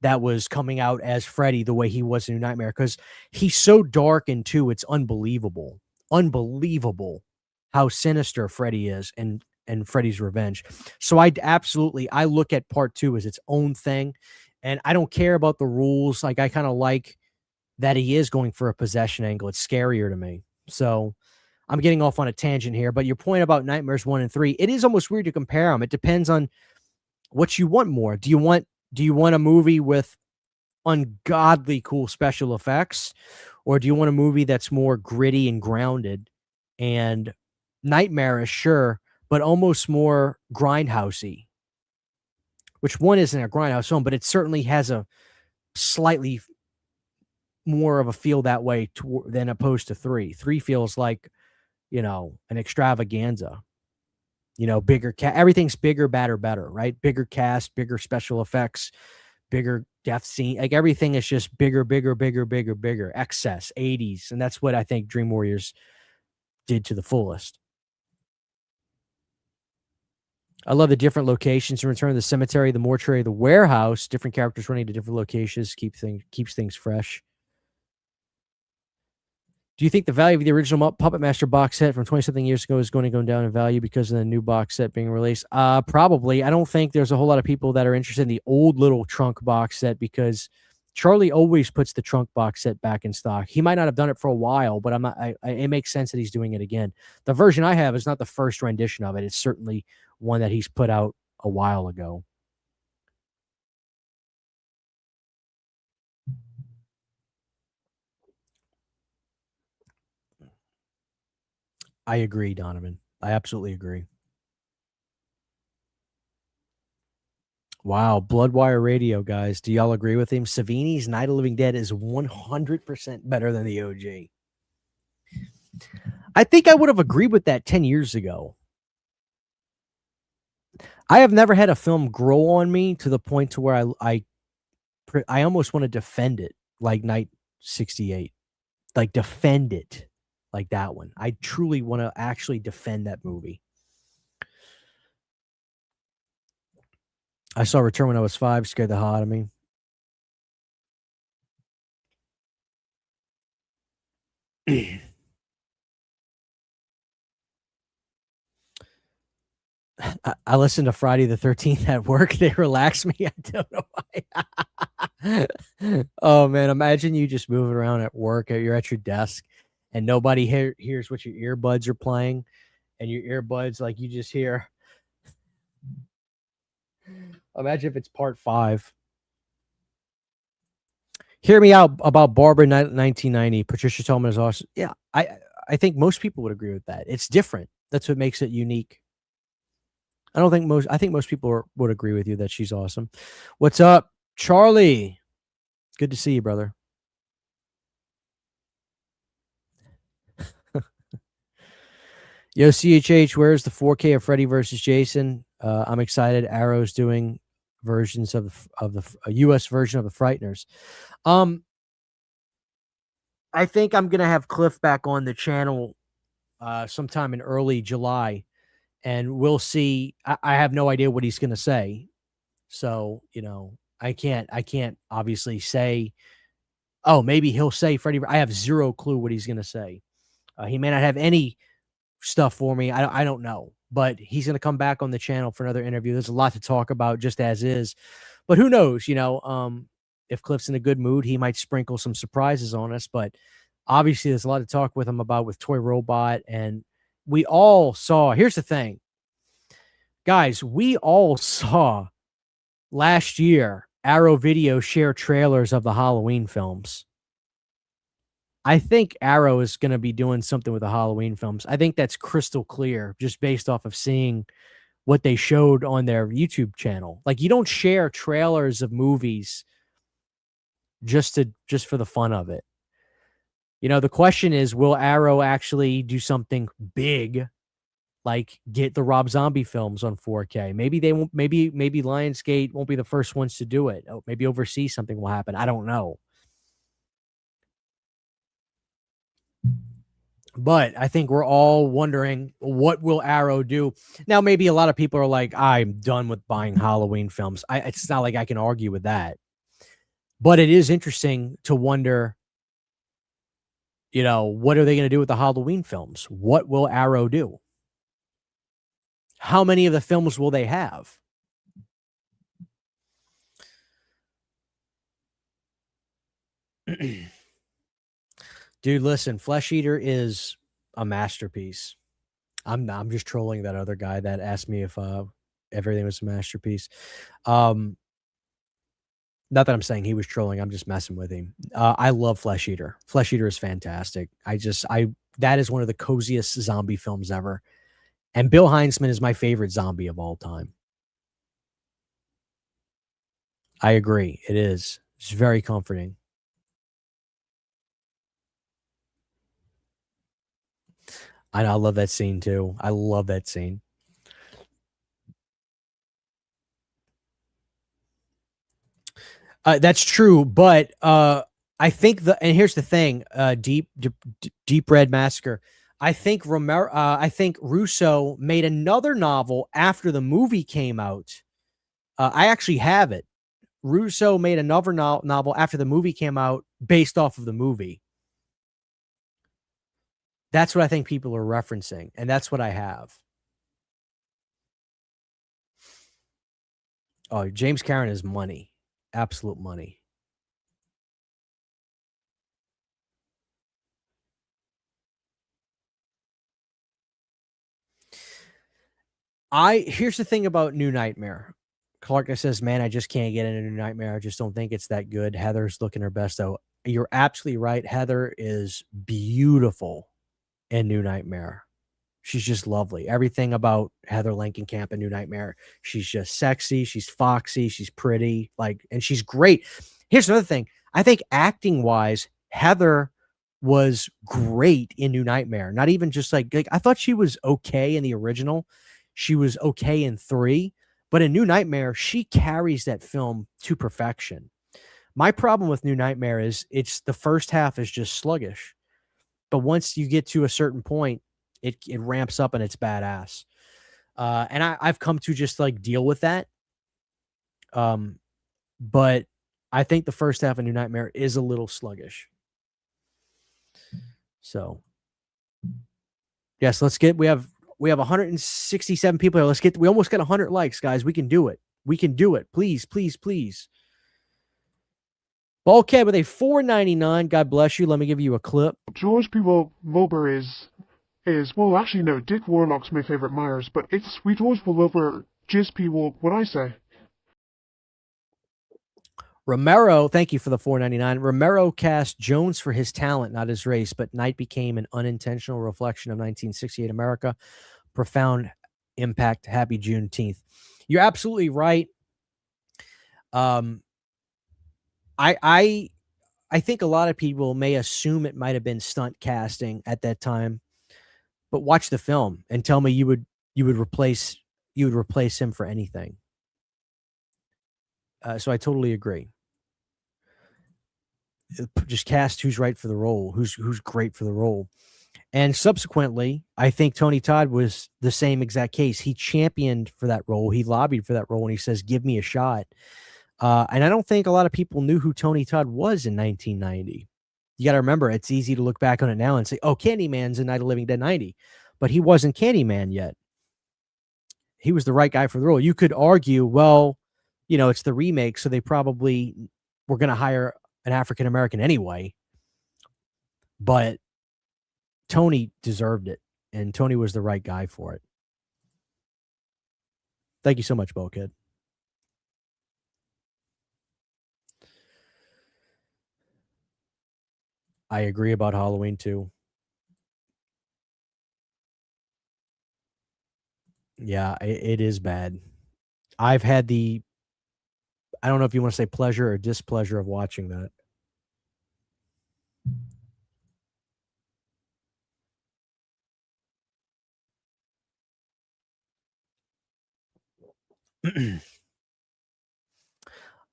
that was coming out as Freddy the way he was in New Nightmare because he's so dark in 2, it's unbelievable. Unbelievable how sinister Freddy is and Freddy's Revenge. So I look at part 2 as its own thing, and I don't care about the rules. Like I kind of like that he is going for a possession angle. It's scarier to me. So I'm getting off on a tangent here, but your point about Nightmares 1 and 3, it is almost weird to compare them. It depends on what you want more. Do you want a movie with ungodly cool special effects, or do you want a movie that's more gritty and grounded and nightmarish, sure, but almost more grindhousey? Which one isn't a grindhouse film, but it certainly has a slightly more of a feel that way than opposed to 3. 3 feels like, an extravaganza. Bigger everything's bigger, badder, better, right? Bigger cast, bigger special effects, bigger death scene. Like everything is just bigger, bigger, bigger, bigger, bigger. Excess 80s, and that's what I think Dream Warriors did to the fullest. I love the different locations in Return of the Cemetery, the mortuary, the warehouse. Different characters running to different locations keeps things fresh. Do you think the value of the original Puppet Master box set from 20-something years ago is going to go down in value because of the new box set being released? Probably. I don't think there's a whole lot of people that are interested in the old little trunk box set because Charlie always puts the trunk box set back in stock. He might not have done it for a while, but it makes sense that he's doing it again. The version I have is not the first rendition of it. It's certainly one that he's put out a while ago. I agree, Donovan. I absolutely agree. Wow, Bloodwire Radio, guys. Do y'all agree with him? Savini's Night of the Living Dead is 100% better than the OG. I think I would have agreed with that 10 years ago. I have never had a film grow on me to the point to where I almost want to defend it like Night 68. Like defend it like that one. I truly want to actually defend that movie. I saw Return when I was 5, scared the hell out of me. I listened to Friday the 13th at work. They relax me. I don't know why. Oh man, imagine you just moving around at work. You're at your desk, and nobody hears what your earbuds are playing, and your earbuds like you just hear. Imagine if it's part 5. Hear me out about Barbara 1990. Patricia Tallman is awesome. Yeah, I think most people would agree with that. It's different. That's what makes it unique. I think most people would agree with you that she's awesome. What's up, Charlie? Good to see you, brother. Yo, CHH, where's the 4K of Freddy versus Jason? I'm excited. Arrow's doing versions of a US version of the Frighteners. I think I'm gonna have Cliff back on the channel sometime in early July, and we'll see. I have no idea what he's gonna say, so I can't obviously say. Oh, maybe he'll say Freddy. I have zero clue what he's gonna say. He may not have any stuff for me. I don't know, but he's going to come back on the channel for another interview. There's a lot to talk about just as is, but who knows, if Cliff's in a good mood, he might sprinkle some surprises on us, but obviously there's a lot to talk with him about with Toy Robot. And we all saw, here's the thing, guys, we all saw last year, Arrow Video share trailers of the Halloween films. I think Arrow is going to be doing something with the Halloween films. I think that's crystal clear just based off of seeing what they showed on their YouTube channel. Like you don't share trailers of movies just for the fun of it. The question is, will Arrow actually do something big like get the Rob Zombie films on 4K? Maybe they won't, maybe Lionsgate won't be the first ones to do it. Oh, maybe overseas something will happen. I don't know. But I think we're all wondering, what will Arrow do? Now, maybe a lot of people are like, I'm done with buying Halloween films. It's not like I can argue with that. But it is interesting to wonder, what are they going to do with the Halloween films? What will Arrow do? How many of the films will they have? Dude, listen, Flesh Eater is a masterpiece. I'm just trolling that other guy that asked me if everything was a masterpiece. Not that I'm saying he was trolling, I'm just messing with him. I love Flesh Eater. Flesh Eater is fantastic. That is one of the coziest zombie films ever. And Bill Heinzman is my favorite zombie of all time. I agree. It is. It's very comforting. I love that scene too. I love that scene. That's true, but I think and here's the thing, Deep Red Massacre. I think I think Russo made another novel after the movie came out. I actually have it. Russo made another novel after the movie came out based off of the movie. That's what I think people are referencing, and that's what I have. Oh, James Cameron is money. Absolute money. Here's the thing about New Nightmare. Clark says, "Man, I just can't get into New Nightmare. I just don't think it's that good." Heather's looking her best though. You're absolutely right. Heather is beautiful in New Nightmare. She's just lovely. Everything about Heather Langenkamp in New Nightmare. She's just sexy. She's foxy. She's pretty. Like, and she's great. Here's another thing. I think acting wise, Heather was great in New Nightmare. Not even just like I thought she was okay in the original. She was okay in 3, but in New Nightmare, she carries that film to perfection. My problem with New Nightmare is it's the first half is just sluggish. But once you get to a certain point, it ramps up and it's badass. And I've come to just like deal with that. But I think the first half of New Nightmare is a little sluggish. So yes, we have 167 people here. We almost got 100 likes, guys. We can do it. We can do it. Please, please, please. Okay, with a $4.99. God bless you. Let me give you a clip. George P. Wilbur is well, actually no, Dick Warlock's my favorite Myers, but it's Sweet George Wilbur, Jizz P. what I say. Romero, thank you for the $4.99. Romero cast Jones for his talent, not his race, but Night became an unintentional reflection of 1968 America. Profound impact. Happy Juneteenth. You're absolutely right. I think a lot of people may assume it might have been stunt casting at that time, but watch the film and tell me you would replace him for anything. So I totally agree. Just cast who's right for the role, who's great for the role. And subsequently, I think Tony Todd was the same exact case. He championed for that role. He lobbied for that role, and he says, "Give me a shot." And I don't think a lot of people knew who Tony Todd was in 1990. You got to remember, it's easy to look back on it now and say, "Oh, Candyman's in Night of the Living Dead 90," but he wasn't Candyman yet. He was the right guy for the role. You could argue, well, it's the remake, so they probably were going to hire an African American anyway. But Tony deserved it, and Tony was the right guy for it. Thank you so much, Bulkhead. I agree about Halloween too. Yeah, it is bad. I've had I don't know if you want to say pleasure or displeasure of watching that.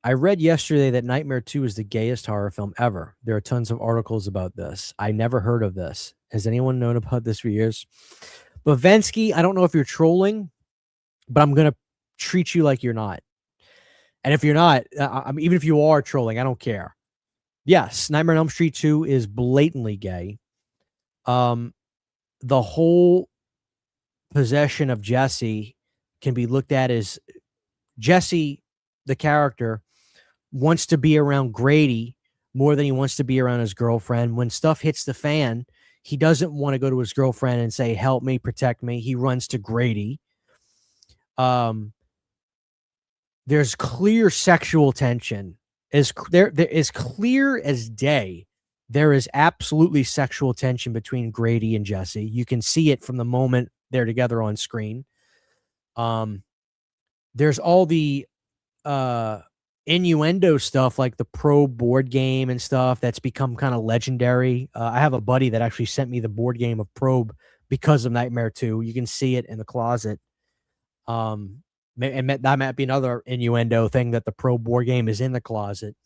I read yesterday that Nightmare 2 is the gayest horror film ever. There are tons of articles about this. I never heard of this. Has anyone known about this for years? Bavensky, I don't know if you're trolling, but I'm going to treat you like you're not. And if you're not, even if you are trolling, I don't care. Yes, Nightmare on Elm Street 2 is blatantly gay. The whole possession of Jesse can be looked at as Jesse, the character, wants to be around Grady more than he wants to be around his girlfriend. When stuff hits the fan, he doesn't want to go to his girlfriend and say, "Help me, protect me." He runs to Grady. There's clear sexual tension. There is clear as day. There is absolutely sexual tension between Grady and Jesse. You can see it from the moment they're together on screen. There's all the innuendo stuff like the Probe board game and stuff that's become kind of legendary. I have a buddy that actually sent me the board game of Probe because of Nightmare 2. You can see it in the closet. That might be another innuendo thing that the pro board game is in the closet.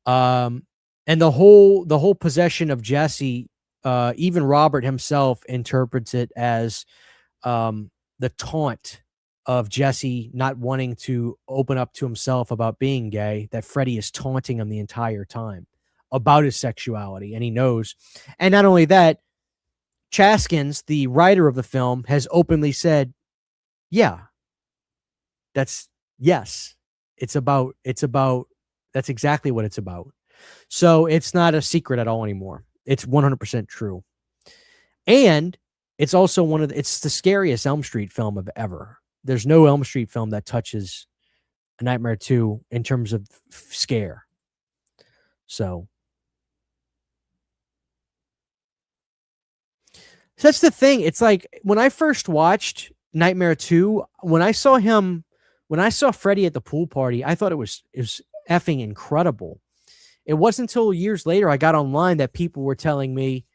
And the whole possession of Jesse, even Robert himself interprets it as the taunt of Jesse not wanting to open up to himself about being gay, that Freddy is taunting him the entire time about his sexuality, and he knows. And not only that, Chaskins, the writer of the film, has openly said, yeah, that's yes. It's about that's exactly what it's about. So it's not a secret at all anymore. It's 100% true. And it's also it's the scariest Elm Street film of ever. There's no Elm Street film that touches A Nightmare 2 in terms of scare. So that's the thing. It's like when I first watched Nightmare 2, when I saw Freddy at the pool party, I thought it was effing incredible. It wasn't until years later I got online that people were telling me,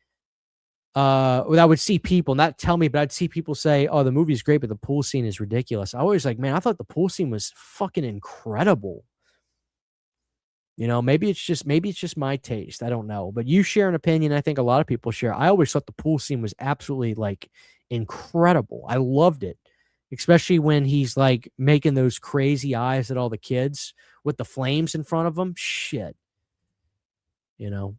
I would see people not tell me, but I'd see people say, "Oh, the movie's great, but the pool scene is ridiculous." I was like, "Man, I thought the pool scene was fucking incredible." Maybe it's just my taste. I don't know, but you share an opinion. I think a lot of people share. I always thought the pool scene was absolutely like incredible. I loved it, especially when he's like making those crazy eyes at all the kids with the flames in front of him. Shit, you know.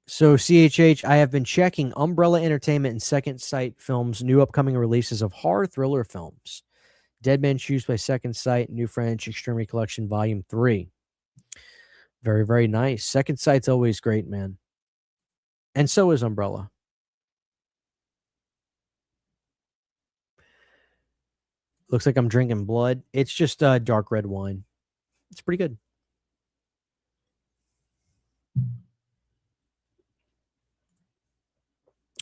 So CHH, I have been checking Umbrella Entertainment and Second Sight Films' new upcoming releases of horror thriller films. Dead Man's Shoes by Second Sight, New French Extremity Collection, Volume 3. Very, very nice. Second Sight's always great, man. And so is Umbrella. Looks like I'm drinking blood. It's just dark red wine. It's pretty good.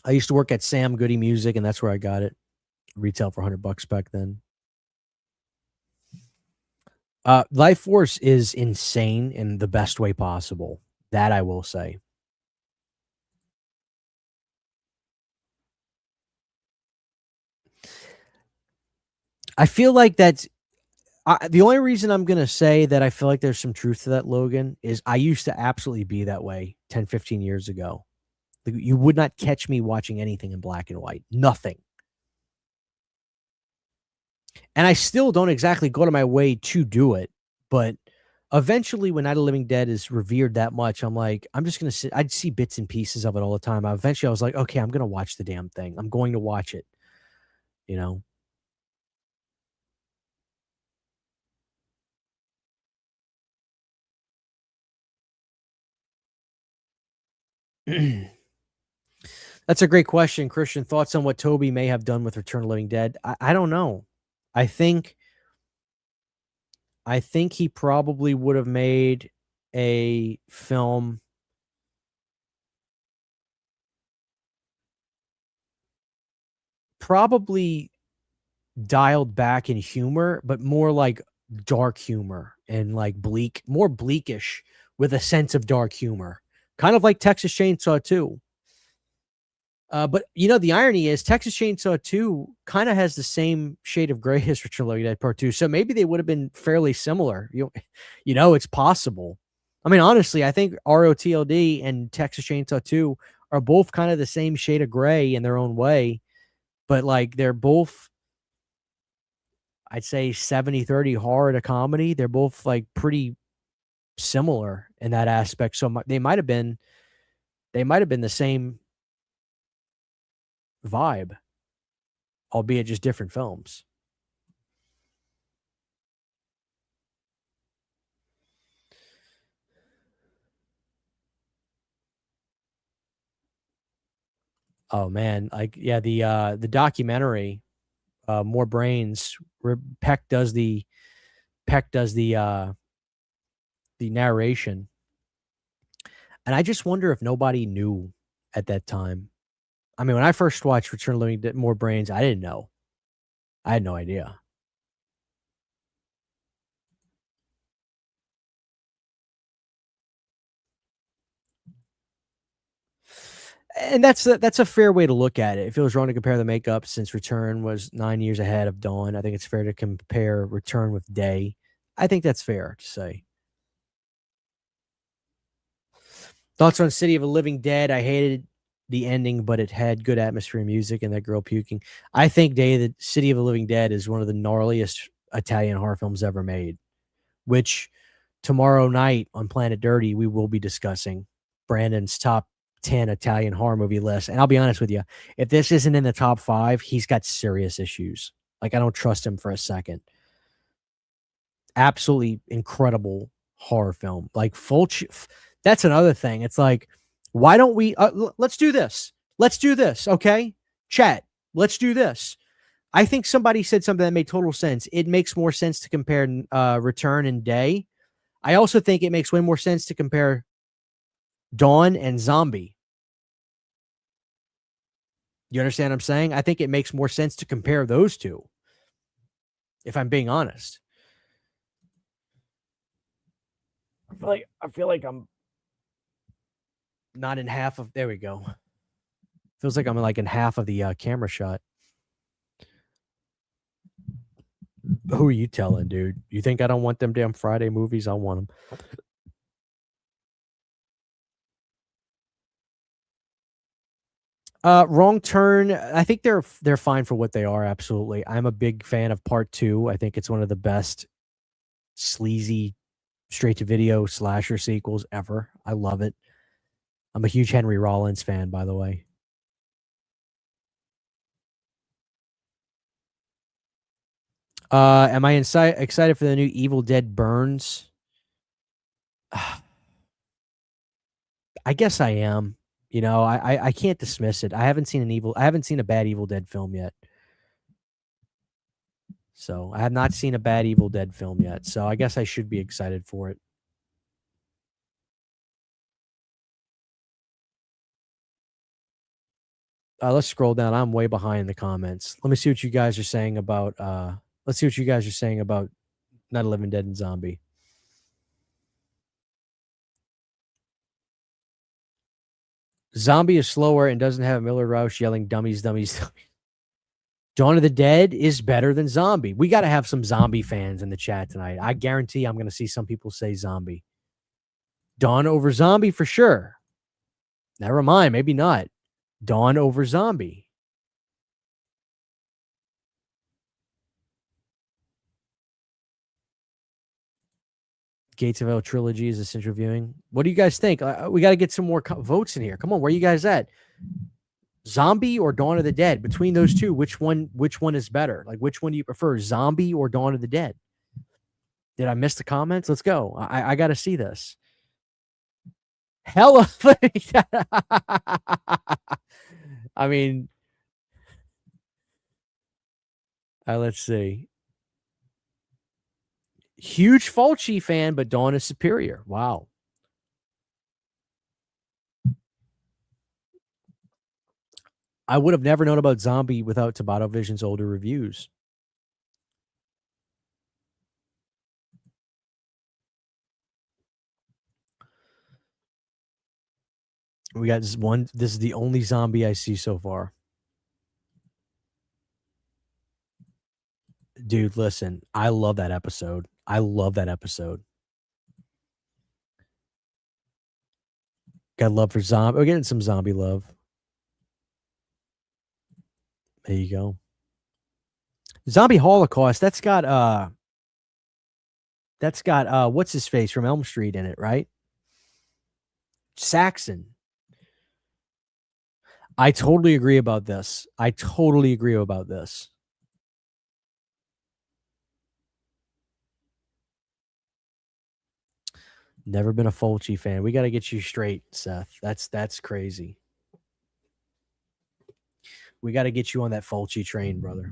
I used to work at Sam Goody Music, and that's where I got it. Retail for $100 back then. Life Force is insane in the best way possible. That I will say. I feel like that's the only reason I'm going to say that I feel like there's some truth to that, Logan, is I used to absolutely be that way 10, 15 years ago. Like, you would not catch me watching anything in black and white. Nothing. And I still don't exactly go to my way to do it. But eventually, when Night of the Living Dead is revered that much, I'm like, I'm just going to sit. I'd see bits and pieces of it all the time. Eventually, I was like, okay, I'm going to watch the damn thing. I'm going to watch it. You know? That's a great question, Christian. Thoughts on what Toby may have done with Return of the Living Dead? I don't know. I think he probably would have made a film probably dialed back in humor, but more like dark humor and like more bleakish with a sense of dark humor. Kind of like Texas Chainsaw 2. But the irony is Texas Chainsaw 2 kind of has the same shade of gray as Return of the Living Dead Part 2. So maybe they would have been fairly similar. It's possible. I mean, honestly, I think ROTLD and Texas Chainsaw 2 are both kind of the same shade of gray in their own way. But like they're both, I'd say 70-30 horror to comedy. They're both like pretty similar in that aspect. So they might have been the same vibe, albeit just different films. Oh man, like yeah, the documentary, More Brains, where Peck does the narration. And I just wonder if nobody knew at that time. I mean, when I first watched Return of the Living Dead, More Brains, I didn't know. I had no idea. And that's a fair way to look at it. It feels wrong to compare the makeup since Return was 9 years ahead of Dawn. I think it's fair to compare Return with Day. I think that's fair to say. Thoughts on City of the Living Dead? I hated the ending, but it had good atmosphere and music and that girl puking. I think the City of the Living Dead is one of the gnarliest Italian horror films ever made, which tomorrow night on Planet Dirty, we will be discussing Brandon's top 10 Italian horror movie list. And I'll be honest with you, if this isn't in the top 5, he's got serious issues. Like, I don't trust him for a second. Absolutely incredible horror film. Like, that's another thing. It's like, why don't we let's do this. Let's do this, okay? Chat, let's do this. I think somebody said something that made total sense. It makes more sense to compare Return and Day. I also think it makes way more sense to compare Dawn and Zombie. You understand what I'm saying? I think it makes more sense to compare those two, if I'm being honest. I feel like I'm not in half of. There we go. Feels like I'm like in half of the camera shot. Who are you telling, dude? You think I don't want them damn Friday movies? I want them. Wrong Turn. I think they're fine for what they are. Absolutely. I'm a big fan of Part 2. I think it's one of the best sleazy straight to video slasher sequels ever. I love it. I'm a huge Henry Rollins fan, by the way. Am I excited for the new Evil Dead Burns? I guess I am. You know, I can't dismiss it. I haven't seen a bad Evil Dead film yet. So I have not seen a bad Evil Dead film yet. So I guess I should be excited for it. Let's scroll down. I'm way behind in the comments. Let me see what you guys are saying about let's see what you guys are saying about Night of the Living Dead and Zombie. Zombie is slower and doesn't have Miller Roush yelling dummies, dummies, dummies. Dawn of the Dead is better than Zombie. We got to have some Zombie fans in the chat tonight. I guarantee I'm going to see some people say Zombie. Dawn over Zombie for sure. Never mind, maybe not. Dawn over Zombie. Gates of Hell trilogy is this interviewing. What do you guys think? We got to get some more votes in here. Come on, where are you guys at? Zombie or Dawn of the Dead? Between those two, which one is better? Like, which one do you prefer, Zombie or Dawn of the Dead? Did I miss the comments? Let's go. I got to see this. Hella. I mean, let's see. Huge Fulci fan, but Dawn is superior. Wow. I would have never known about Zombie without Tabata Vision's older reviews. We got this one. This is the only Zombie I see so far. Dude, listen, I love that episode. I love that episode. Got love for zombie. We're getting some zombie love. There you go. Zombie Holocaust. That's got what's his face from Elm Street in it, right? Saxon. I totally agree about this. Never been a Fulci fan. We got to get you straight, Seth. That's crazy. We got to get you on that Fulci train, brother.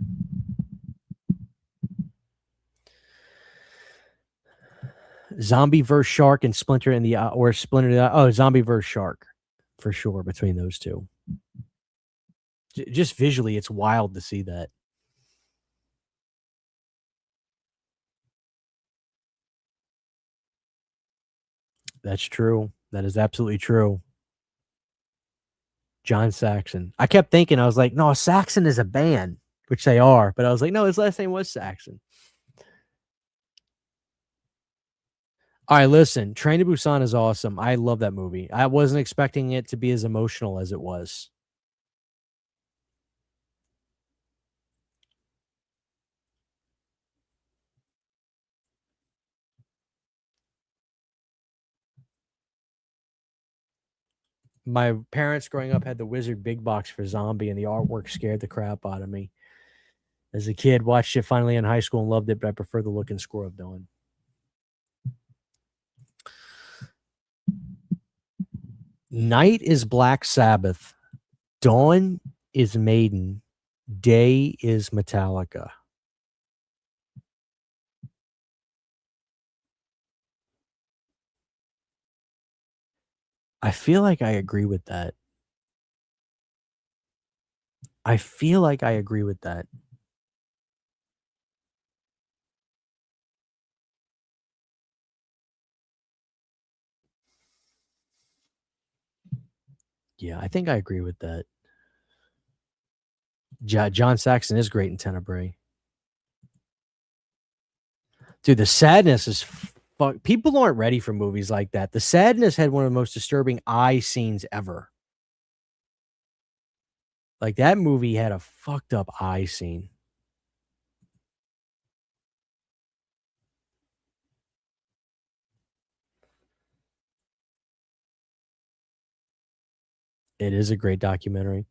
Zombie versus Shark and Splinter in the or Splinter. Zombie versus Shark for sure between those two. Just visually, it's wild to see that. That's true. That is absolutely true. John Saxon. I kept thinking, I was like, no, Saxon is a band, which they are, but I was like, no, his last name was Saxon. All right, listen, Train to Busan is awesome. I love that movie. I wasn't expecting it to be as emotional as it was. My parents growing up had the Wizard Big Box for Zombie, and the artwork scared the crap out of me. As a kid, watched it finally in high school and loved it, but I prefer the look and score of Dawn. Night is Black Sabbath. Dawn is Maiden. Day is Metallica. I feel like I agree with that. I feel like I agree with that. Yeah, I think I agree with that. John Saxon is great in Tenebrae. Dude, the sadness is fuck. People aren't ready for movies like that. The sadness had one of the most disturbing eye scenes ever. Like that movie had a fucked up eye scene. It is a great documentary.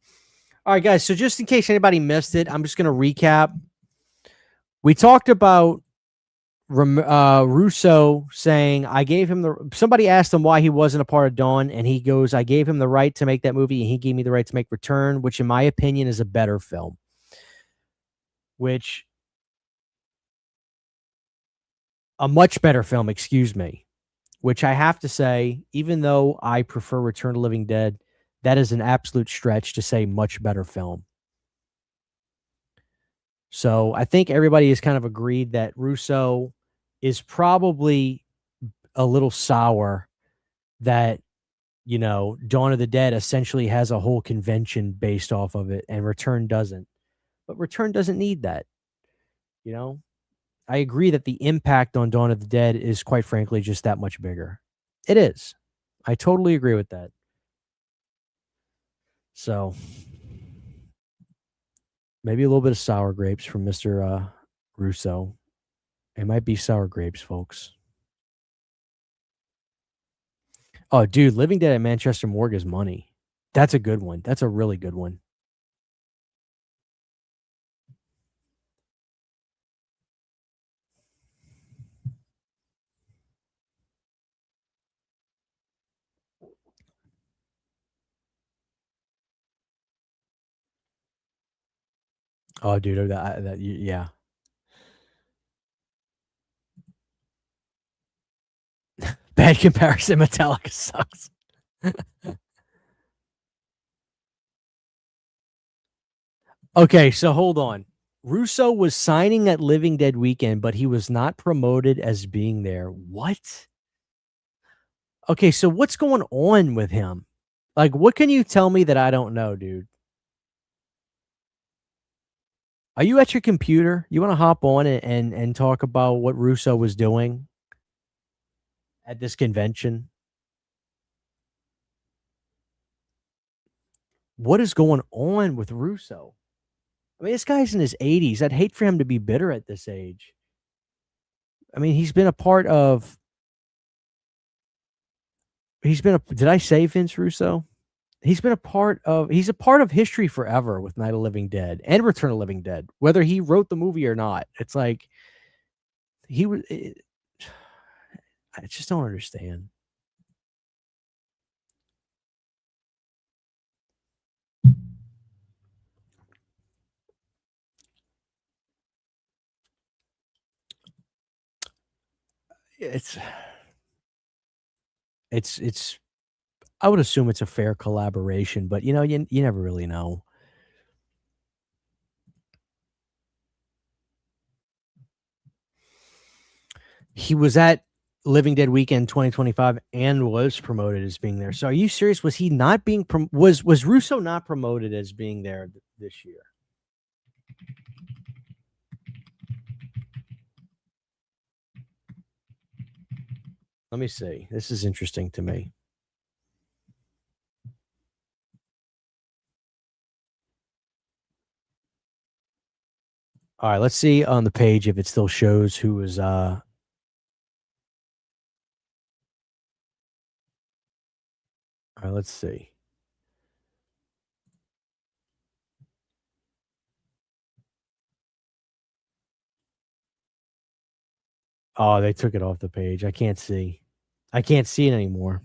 All right, guys. So just in case anybody missed it, I'm just going to recap. We talked about Russo saying, I gave him somebody asked him why he wasn't a part of Dawn, and he goes, I gave him the right to make that movie, and he gave me the right to make Return, which in my opinion is a better film. A much better film, excuse me. Which I have to say, even though I prefer Return to Living Dead, that is an absolute stretch to say much better film. So I think everybody has kind of agreed that Russo is probably a little sour that, Dawn of the Dead essentially has a whole convention based off of it and Return doesn't. But Return doesn't need that. You know, I agree that the impact on Dawn of the Dead is quite frankly just that much bigger. It is. I totally agree with that. So maybe a little bit of sour grapes from Mr. Russo. It might be sour grapes, folks. Oh, dude, Living Dead at Manchester Morgue is money. That's a good one. That's a really good one. Oh, dude, yeah. Bad comparison. Metallica sucks. Okay, so hold on. Russo was signing at Living Dead weekend, but he was not promoted as being there. What? Okay, so what's going on with him? Like, what can you tell me that I don't know, dude? Are you at your computer? You want to hop on and talk about what Russo was doing at this convention? What is going on with Russo? I mean, this guy's in his 80s. I'd hate for him to be bitter at this age. I mean, did I say Vince Russo? He's a part of history forever with Night of Living Dead and Return of Living Dead, whether he wrote the movie or not. It's like he was. I just don't understand. It's it's I would assume it's a fair collaboration, but you never really know. He was at Living Dead Weekend 2025 and was promoted as being there. So are you serious? Was he not being was Russo not promoted as being there this year? Let me see. This is interesting to me. All right, let's see on the page if it still shows who was all right, let's see. Oh, they took it off the page. I can't see. I can't see it anymore.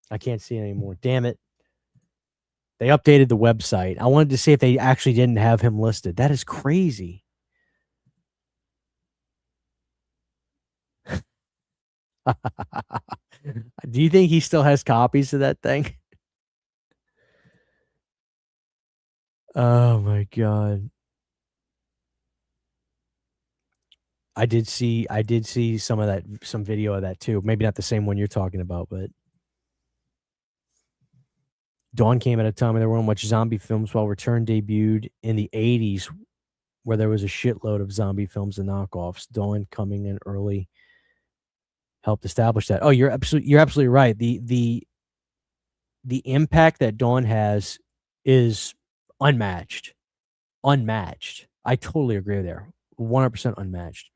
I can't see it anymore. Damn it. They updated the website. I wanted to see if they actually didn't have him listed. That is crazy. Do you think he still has copies of that thing? Oh my god. I did see some of that, some video of that too. Maybe not the same one you're talking about, but Dawn came at a time when there weren't much zombie films, while Return debuted in the 80s, where there was a shitload of zombie films and knockoffs. Dawn coming in early helped establish that. Oh, you're absolutely right. The impact that Dawn has is unmatched. Unmatched. I totally agree there. 100% unmatched.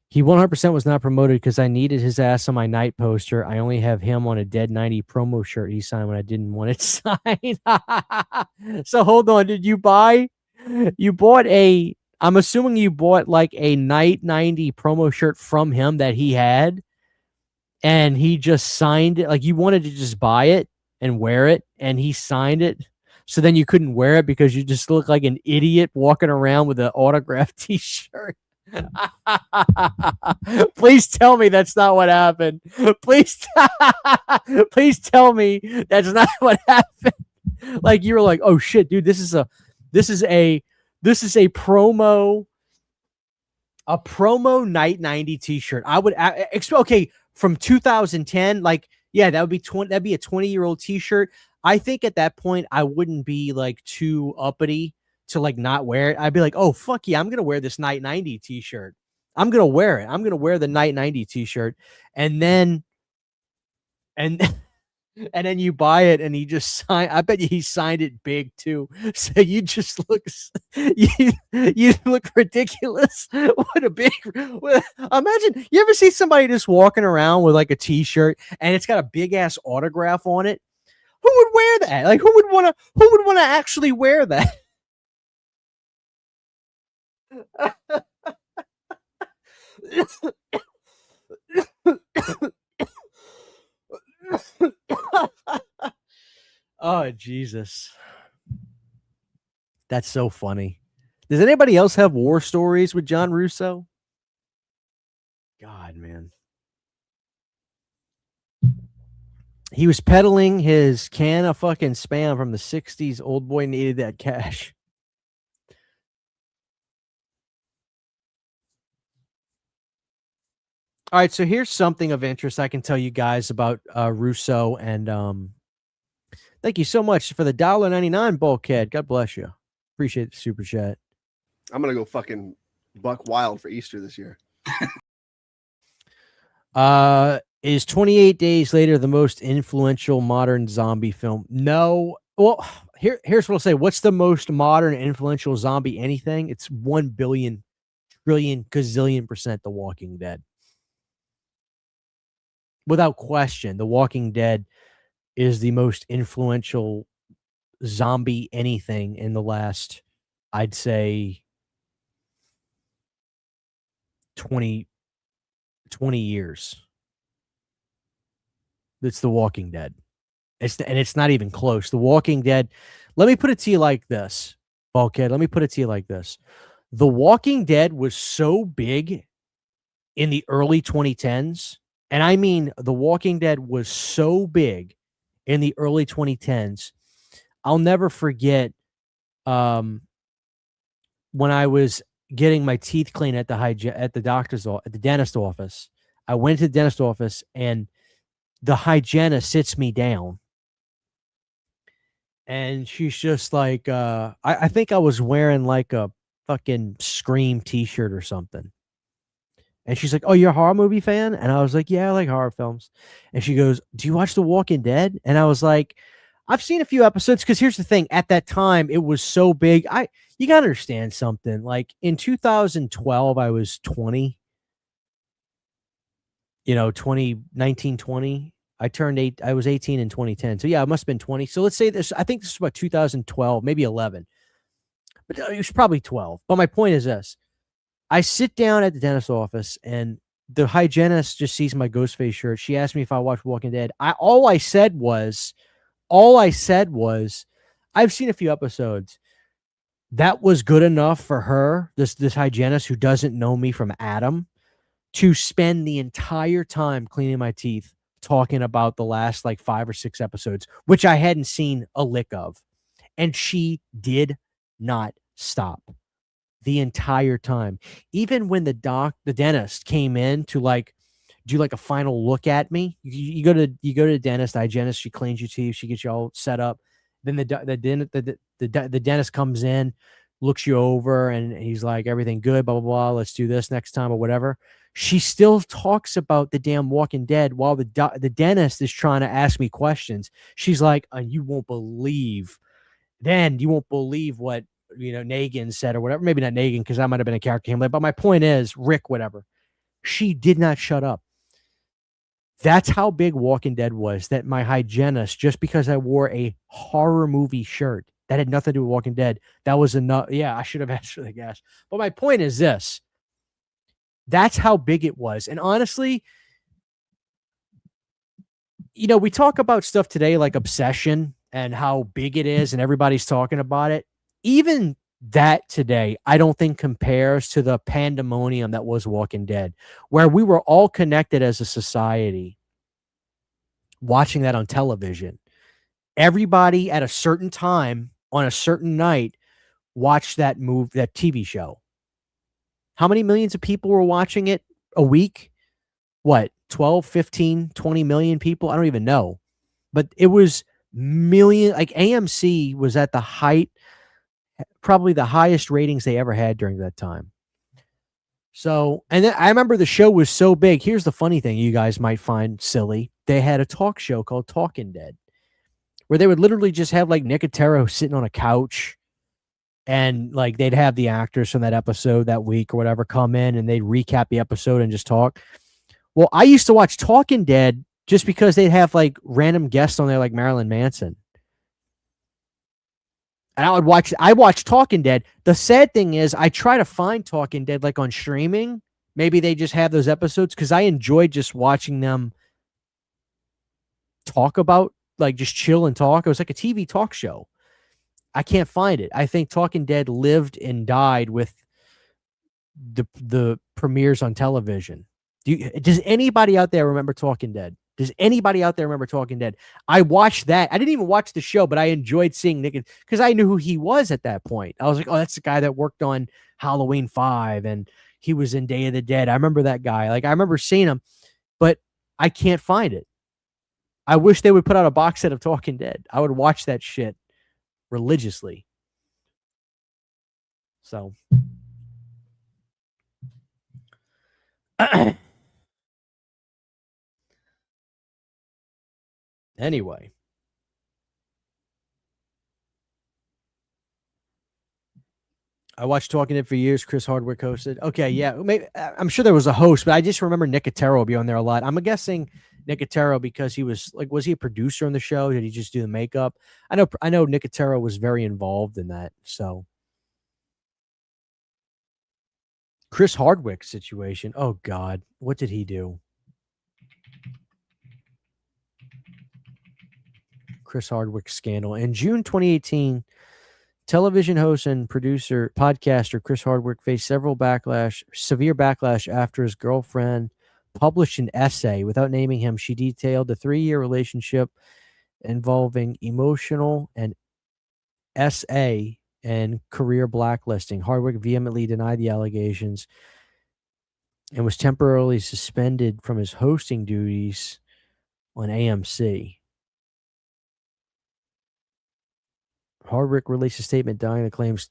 He 100% was not promoted because I needed his ass on my night poster. I only have him on a Dead 90 promo shirt he signed when I didn't want it signed. So hold on. Did you buy? You bought a. I'm assuming you bought like a Night 90 promo shirt from him that he had, and he just signed it. Like you wanted to just buy it and wear it, and he signed it. So then you couldn't wear it because you just look like an idiot walking around with an autographed T-shirt. Please tell me that's not what happened. Please, please tell me that's not what happened. Like you were like, oh shit, dude, this is a promo Night 90 T-shirt. I would okay from 2010. Like yeah, that would be 20. That'd be a 20-year-old T-shirt. I think at that point I wouldn't be like too uppity to like not wear it. I'd be like, oh fuck yeah, I'm gonna wear this Night 90 T-shirt. I'm gonna wear it. I'm gonna wear the Night 90 T-shirt, and then and and then you buy it and he just signed. I bet you he signed it big too. So you just look you look ridiculous. What a big imagine you ever see somebody just walking around with like a T-shirt and it's got a big ass autograph on it. Who would wear that? Like who would want to actually wear that? Oh Jesus. That's so funny. Does anybody else have war stories with John Russo? God, man. He was peddling his can of fucking Spam from the 60s. Old boy needed that cash. All right, so here's something of interest I can tell you guys about Russo, and thank you so much for the $1.99 bulkhead. God bless you. Appreciate the super chat. I'm gonna go fucking buck wild for Easter this year. Is 28 Days Later the most influential modern zombie film? No. Well, here's what I'll say. What's the most modern influential zombie anything? It's 1 billion trillion gazillion % The Walking Dead. Without question, The Walking Dead is the most influential zombie anything in the last, I'd say, 20 years. It's The Walking Dead. It's not even close. The Walking Dead, let me put it to you like this, Bulkhead. Let me put it to you like this. The Walking Dead was so big in the early 2010s, and I mean The Walking Dead was so big in the early 2010s. I'll never forget when I was getting my teeth cleaned at the dentist office, I went to the dentist office, and the hygienist sits me down, and she's just like, I think I was wearing like a fucking Scream t-shirt or something. And she's like, "Oh, you're a horror movie fan?" And I was like, "Yeah, I like horror films." And she goes, "Do you watch The Walking Dead?" And I was like, "I've seen a few episodes." Because here's the thing: at that time, it was so big. You gotta understand something. Like in 2012, I was 20. 2019, 20. I turned eight. I was 18 in 2010. So yeah, I must have been 20. So let's say this. I think this is about 2012, maybe 11, but it was probably 12. But my point is this: I sit down at the dentist's office, and the hygienist just sees my Ghostface shirt. She asked me if I watched Walking Dead. All I said was, I've seen a few episodes. That was good enough for her, this hygienist who doesn't know me from Adam, to spend the entire time cleaning my teeth talking about the last like 5 or 6 episodes, which I hadn't seen a lick of. And she did not stop the entire time. Even when the dentist came in to like do like a final look at me. You go to the dentist, the hygienist, she cleans your teeth, she gets you all set up. Then the dentist comes in, looks you over, and he's like, "Everything good, blah blah blah. Let's do this next time or whatever." She still talks about the damn Walking Dead while the dentist is trying to ask me questions. She's like, "You won't believe." Then you won't believe what Negan said or whatever. Maybe not Negan because that might have been a character him. But my point is, Rick, whatever. She did not shut up. That's how big Walking Dead was, that my hygienist, just because I wore a horror movie shirt that had nothing to do with Walking Dead, that was enough. Yeah, I should have asked for the gas. But my point is this. That's how big it was. And honestly, we talk about stuff today like Obsession and how big it is and everybody's talking about it. Even that today, I don't think compares to the pandemonium that was Walking Dead, where we were all connected as a society watching that on television. Everybody at a certain time on a certain night watched that TV show. How many millions of people were watching it a week? What, 12, 15, 20 million people? I don't even know. But it was million. Like AMC was at the height, probably the highest ratings they ever had during that time. So, and then I remember the show was so big. Here's the funny thing you guys might find silly. They had a talk show called Talking Dead, where they would literally just have like Nicotero sitting on a couch, and like they'd have the actors from that episode that week or whatever come in, and they'd recap the episode and just talk. Well, I used to watch Talking Dead just because they'd have like random guests on there like Marilyn Manson. And I watch Talking Dead. The sad thing is I try to find Talking Dead like on streaming. Maybe they just have those episodes because I enjoyed just watching them talk about, like, just chill and talk. It was like a TV talk show. I can't find it. I think Talking Dead lived and died with the premieres on television. Does anybody out there remember Talking Dead? Does anybody out there remember Talking Dead? I watched that. I didn't even watch the show, but I enjoyed seeing Nick because I knew who he was at that point. I was like, oh, that's the guy that worked on Halloween 5 and he was in Day of the Dead. I remember that guy. Like, I remember seeing him, but I can't find it. I wish they would put out a box set of Talking Dead. I would watch that shit religiously. So anyway, I watched Talking Dead for years. Chris Hardwick hosted. Okay, yeah, maybe, I'm sure there was a host, but I just remember Nicotero be on there a lot. I'm guessing Nicotero because he was like, was he a producer on the show? Did he just do the makeup? I know Nicotero was very involved in that. So Chris Hardwick's situation. Oh God, what did he do? Chris Hardwick scandal in June 2018. Television host and producer, podcaster Chris Hardwick faced severe backlash after his girlfriend published an essay without naming him. She detailed a 3-year relationship involving emotional and SA and career blacklisting. Hardwick vehemently denied the allegations. and was temporarily suspended from his hosting duties on AMC. Hardwick released a statement denying the claims,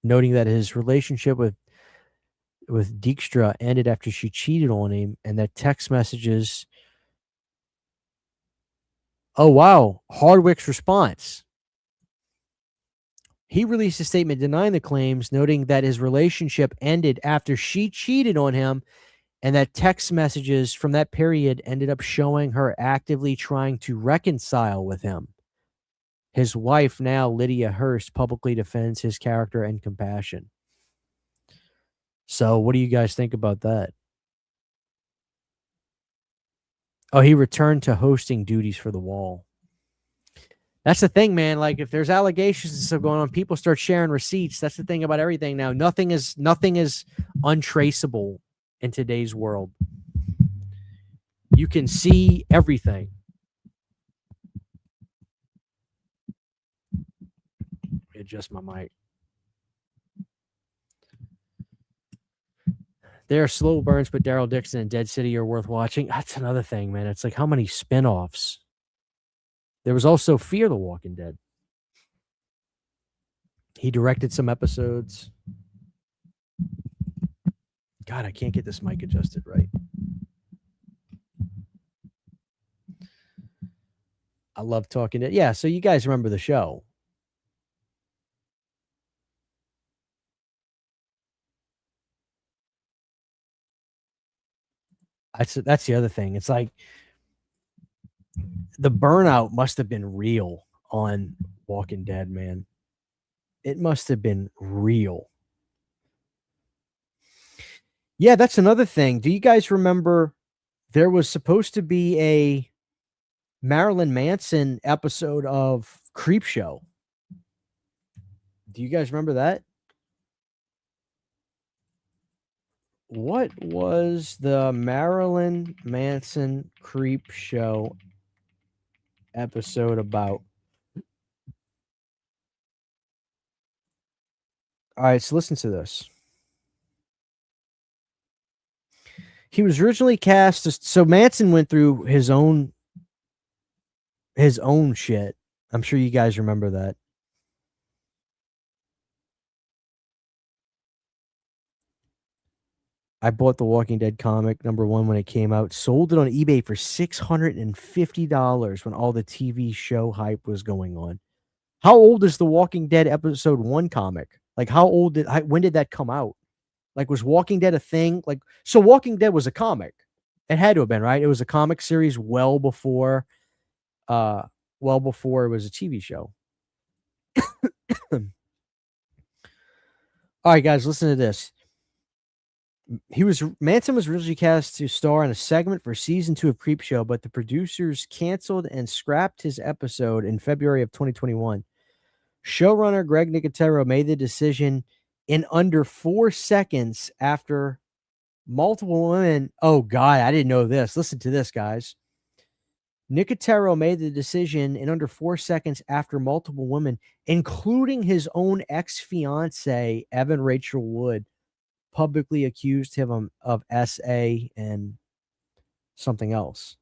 noting that his relationship with Dijkstra ended after she cheated on him, and that text messages. Oh wow, Hardwick's response. He released a statement denying the claims, noting that his relationship ended after she cheated on him, and that text messages from that period ended up showing her actively trying to reconcile with him. His wife, now Lydia Hurst, publicly defends his character and compassion. So, what do you guys think about that? Oh, he returned to hosting duties for The Wall. That's the thing, man. Like, if there's allegations and stuff going on, people start sharing receipts. That's the thing about everything now. Nothing is untraceable in today's world. You can see everything. Adjust my mic. There are slow burns, but Daryl Dixon and Dead City are worth watching. That's another thing, man. It's like, how many spinoffs? There was also Fear the Walking Dead. He directed some episodes. God, I can't get this mic adjusted right. I love talking to. Yeah, so you guys remember the show. That's the other thing. It's like the burnout must have been real on Walking Dead, man. It must have been real. Yeah, that's another thing. Do you guys remember there was supposed to be a Marilyn Manson episode of Creepshow? Do you guys remember that? What was the Marilyn Manson Creepshow episode about? All right, so listen to this. He was originally cast so Manson went through his own shit. I'm sure you guys remember that. I bought the Walking Dead comic #1 when it came out, sold it on eBay for $650 when all the TV show hype was going on. How old is the Walking Dead episode 1 comic? Like, when did that come out? Like, was Walking Dead a thing? Like, so Walking Dead was a comic. It had to have been, right? It was a comic series well before it was a TV show. All right, guys, listen to this. Manson was originally cast to star in a segment for season 2 of Creepshow, but the producers canceled and scrapped his episode in February of 2021. Showrunner Greg Nicotero made the decision in under 4 seconds after multiple women. Oh God, I didn't know this. Listen to this, guys. Nicotero made the decision in under 4 seconds after multiple women, including his own ex-fiance, Evan Rachel Wood, publicly accused him of SA and something else.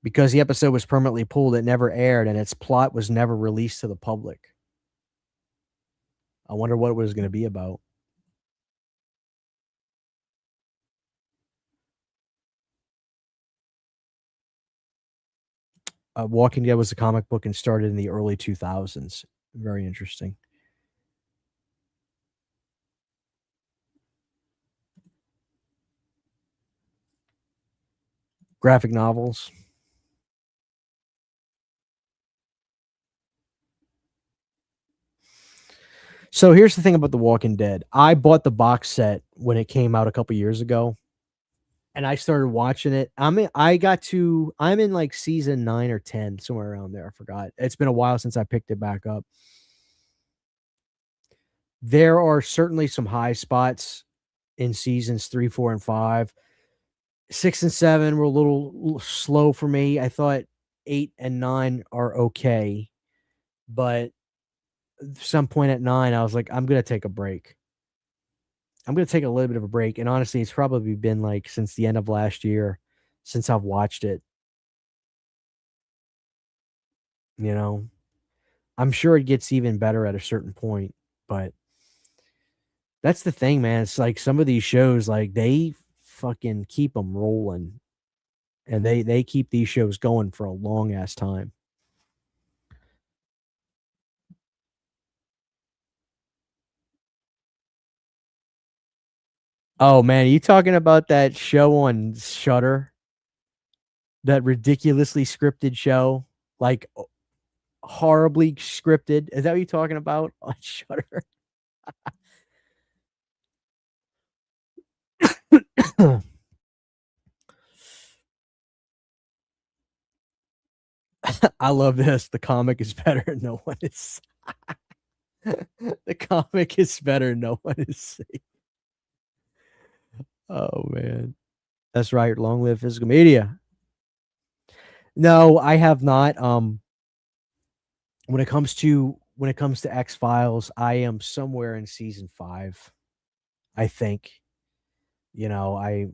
Because the episode was permanently pulled, it never aired, and its plot was never released to the public. I wonder what it was going to be about. Walking Dead was a comic book and started in the early 2000s. Very interesting. Graphic novels. So here's the thing about The Walking Dead. I bought the box set when it came out a couple years ago, and I started watching it. I'm in like season 9 or 10, somewhere around there. I forgot. It's been a while since I picked it back up. There are certainly some high spots in seasons 3, 4, and 5. 6 and 7 were a little slow for me. I thought 8 and 9 are okay, but some point at 9, I was like, I'm going to take a break. I'm gonna take a little bit of a break, and honestly, it's probably been like since the end of last year since I've watched it. You know, I'm sure it gets even better at a certain point, but that's the thing, man. It's like some of these shows, like they fucking keep them rolling, and they keep these shows going for a long ass time. Oh man, are you talking about that show on Shutter? That ridiculously scripted show, like horribly scripted. Is that what you're talking about on Shutter? I love this. The comic is better. No one is. The comic is better. No one is safe. Oh man, that's right. Long live physical media. No, I have not. When it comes to X Files, I am somewhere in season 5. I think. I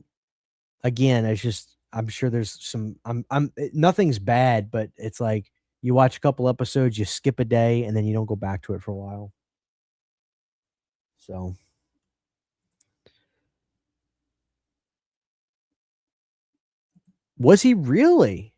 again, it's just I'm sure there's some nothing's bad, but it's like you watch a couple episodes, you skip a day, and then you don't go back to it for a while. So, was he really?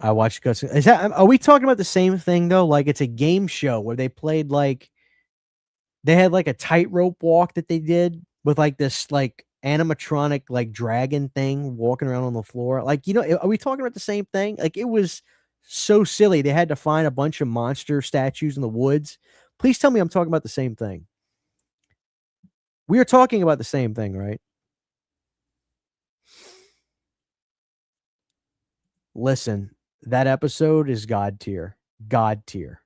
I watched Gus. Are we talking about the same thing though? Like it's a game show where they played like they had like a tightrope walk that they did with like this like animatronic like dragon thing walking around on the floor. Like, are we talking about the same thing? Like it was so silly. They had to find a bunch of monster statues in the woods. Please tell me I'm talking about the same thing. We are talking about the same thing, right? Listen, that episode is God tier. God tier.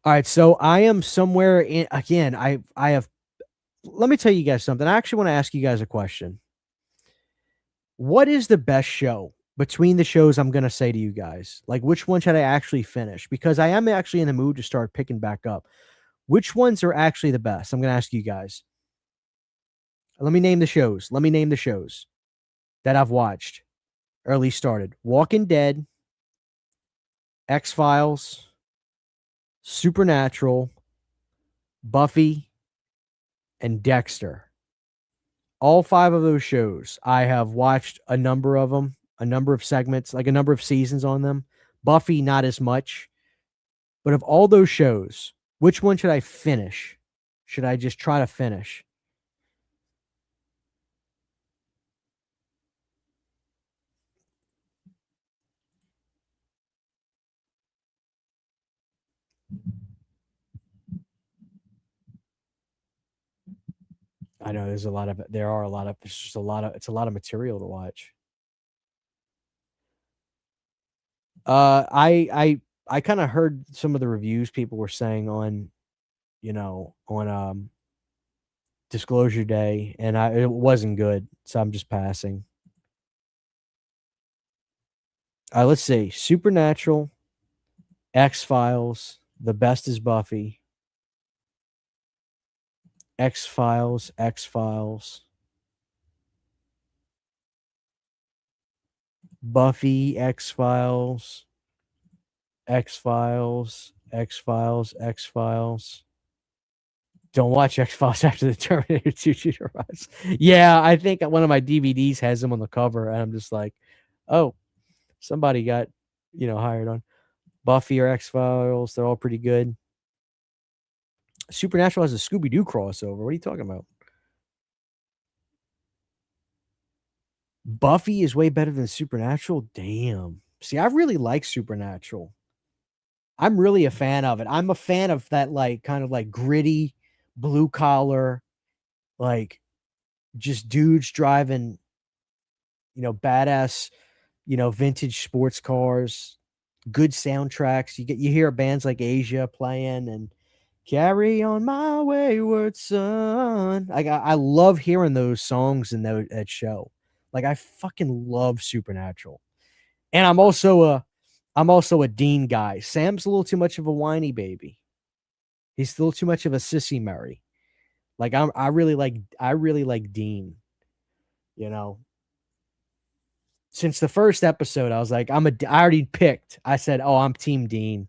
All right, so I am somewhere in again. I have. Let me tell you guys something. I actually want to ask you guys a question. What is the best show between the shows I'm going to say to you guys? Like, which one should I actually finish? Because I am actually in the mood to start picking back up. Which ones are actually the best? I'm going to ask you guys. Let me name the shows. Let me name the shows that I've watched or at least started. Walking Dead, X Files, Supernatural, Buffy, and Dexter. All 5 of those shows, I have watched a number of them, a number of segments, like a number of seasons on them. Buffy, not as much. But of all those shows, which one should I finish? Should I just try to finish? I know there's it's a lot of material to watch. I kind of heard some of the reviews people were saying on, on Disclosure Day, and it wasn't good, so I'm just passing. Let's see. Supernatural, X Files, The Best is Buffy, X Files, X Files, Buffy, X Files, X Files, X Files, X Files. Don't watch X Files after the Terminator 2 shooter rise. Yeah, I think one of my DVDs has them on the cover, and I'm just like, oh, somebody got, hired on. Buffy or X Files, they're all pretty good. Supernatural has a Scooby Doo crossover. What are you talking about? Buffy is way better than Supernatural. Damn. See, I really like Supernatural. I'm really a fan of it. I'm a fan of that, like, kind of like gritty, blue collar, like just dudes driving, badass, vintage sports cars, good soundtracks. You hear bands like Asia playing and Carry on my wayward son. I love hearing those songs in that show. Like I fucking love Supernatural. And I'm also a Dean guy. Sam's a little too much of a whiny baby. He's a little too much of a sissy Mary. Like I really like Dean. You know. Since the first episode, I was like, I already picked. I said, "Oh, I'm Team Dean."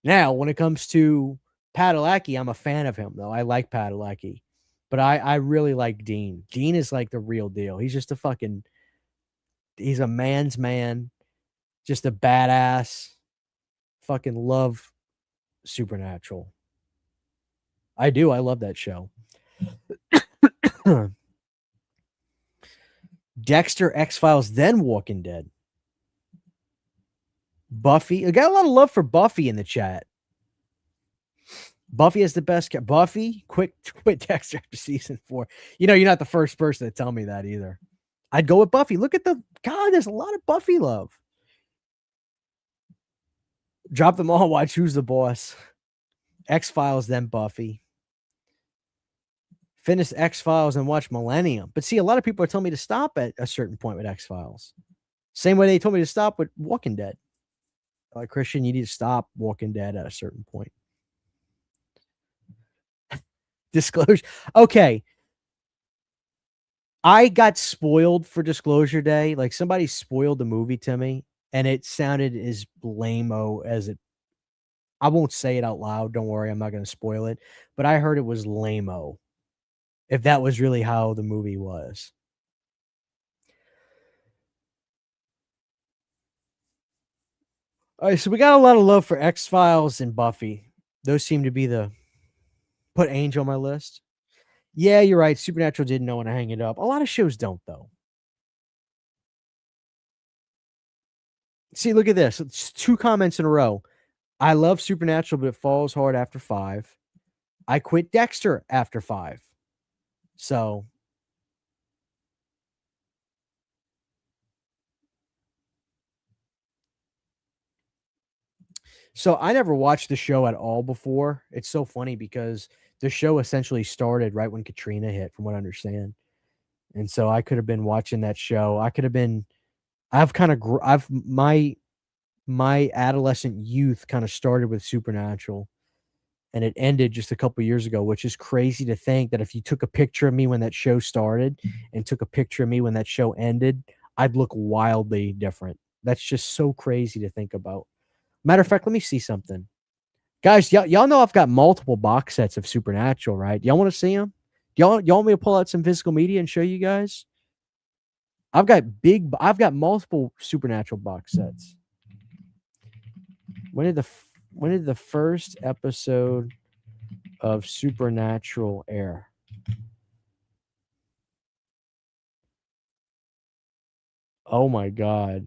Now, when it comes to Padalecki, I'm a fan of him, though. I like Padalecki. But I really like Dean. Dean is like the real deal. He's just he's a man's man, just a badass. Fucking love Supernatural. I do. I love that show. Dexter, X-Files, then Walking Dead. Buffy. I got a lot of love for Buffy in the chat. Buffy is the best. Buffy, quit Dexter after season 4. You know, you're not the first person to tell me that either. I'd go with Buffy. Look at God, there's a lot of Buffy love. Drop them all, watch Who's the Boss. X-Files, then Buffy. Finish X-Files and watch Millennium. But see, a lot of people are telling me to stop at a certain point with X-Files. Same way they told me to stop with Walking Dead. Like, Christian, you need to stop Walking Dead at a certain point. Disclosure. Okay. I got spoiled for Disclosure Day. Like, somebody spoiled the movie to me, and it sounded as lame-o as it. I won't say it out loud. Don't worry. I'm not going to spoil it. But I heard it was lame-o. If that was really how the movie was. All right, so we got a lot of love for X-Files and Buffy. Those seem to be the... Put Angel on my list. Yeah, you're right. Supernatural didn't know when to hang it up. A lot of shows don't, though. See, look at this. It's 2 comments in a row. I love Supernatural, but it falls hard after 5. I quit Dexter after 5. So I never watched the show at all before. It's so funny because the show essentially started right when Katrina hit, from what I understand. And so I could have been watching that show. I could have been. My adolescent youth kind of started with Supernatural, and it ended just a couple years ago, which is crazy to think that if you took a picture of me when that show started and took a picture of me when that show ended, I'd look wildly different. That's just so crazy to think about. Matter of fact, let me see something. Guys, y'all know I've got multiple box sets of Supernatural, right? Y'all want to see them? Y'all want me to pull out some physical media and show you guys? I've got multiple Supernatural box sets. When did the first episode of Supernatural air? Oh my God.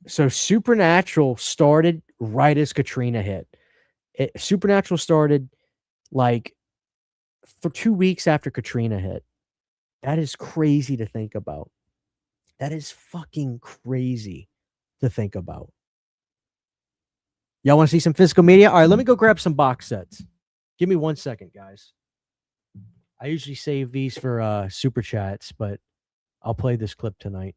So Supernatural started right as Katrina hit. Supernatural started like for 2 weeks after Katrina hit. That is crazy to think about. That is fucking crazy to think about. Y'all want to see some physical media? All right, let me go grab some box sets. Give me 1 second, guys. I usually save these for super chats, but I'll play this clip tonight.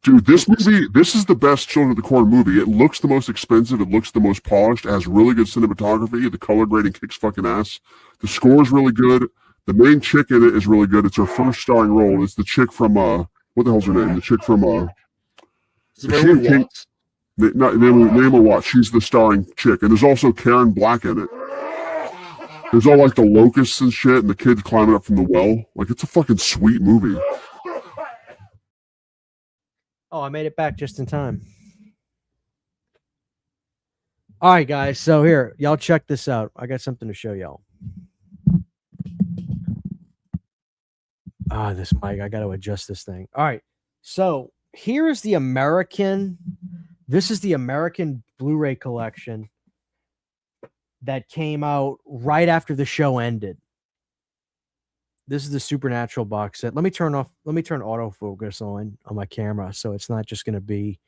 Dude, this movie, this is the best Children of the Corn movie. It looks the most expensive. It looks the most polished. It has really good cinematography. The color grading kicks fucking ass. The score is really good. The main chick in it is really good. It's her first starring role. It's the chick from, what the hell's her name? The chick from, Naomi Watts. She's the starring chick. And there's also Karen Black in it. There's all like the locusts and shit and the kids climbing up from the well. Like, it's a fucking sweet movie. Oh, I made it back just in time. All right, guys. So here, y'all check this out. I got something to show y'all. This mic. I got to adjust this thing. All right. So here is the American. This is the American Blu-ray collection that came out right after the show ended. This is the Supernatural box set. Let me turn autofocus on my camera so it's not just going to be.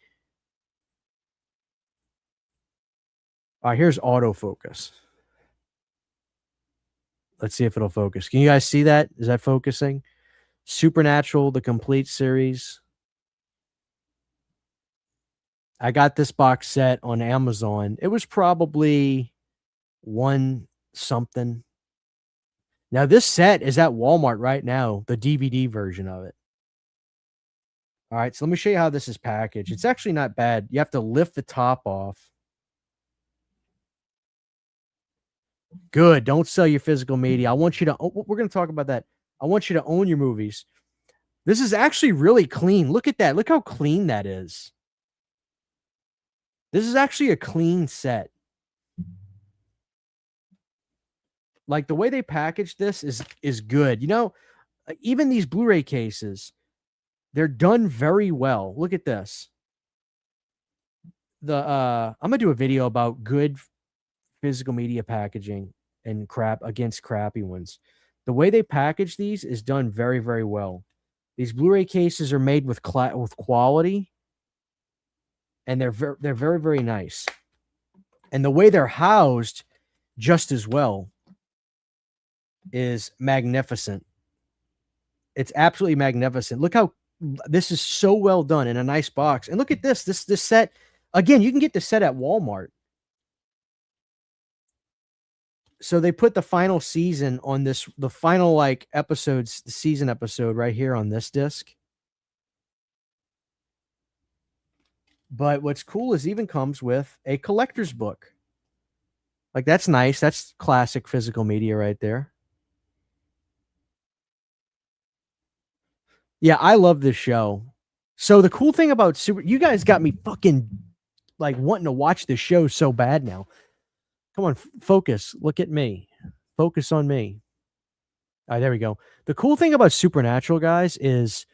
All right, here's autofocus. Let's see if it'll focus. Can you guys see that? Is that focusing? Supernatural, the complete series. I got this box set on Amazon. It was probably one something. Now, this set is at Walmart right now, the DVD version of it. All right, so let me show you how this is packaged. It's actually not bad. You have to lift the top off. Good. Don't sell your physical media. I want you to, we're going to talk about that. I want you to own your movies. This is actually really clean. Look at that. Look how clean that is. This is actually a clean set. Like the way they package this is good. You know, even these Blu-ray cases, they're done very well. Look at this. I'm gonna do a video about good physical media packaging and crap against crappy ones. The way they package these is done very, very well. These Blu-ray cases are made with quality, and they're very, very nice. And the way they're housed, just as well, is magnificent. It's absolutely magnificent. Look how this is so well done in a nice box. And look at this. This set, again, you can get the set at Walmart. So they put the final season on this, the final like episodes, the season episode right here on this disc. But what's cool is it even comes with a collector's book. Like that's nice. That's classic physical media right there. Yeah, I love this show. So the cool thing about you guys got me fucking like wanting to watch this show so bad now. Come on, focus. Look at me. Focus on me. All right, there we go. The cool thing about Supernatural, guys, is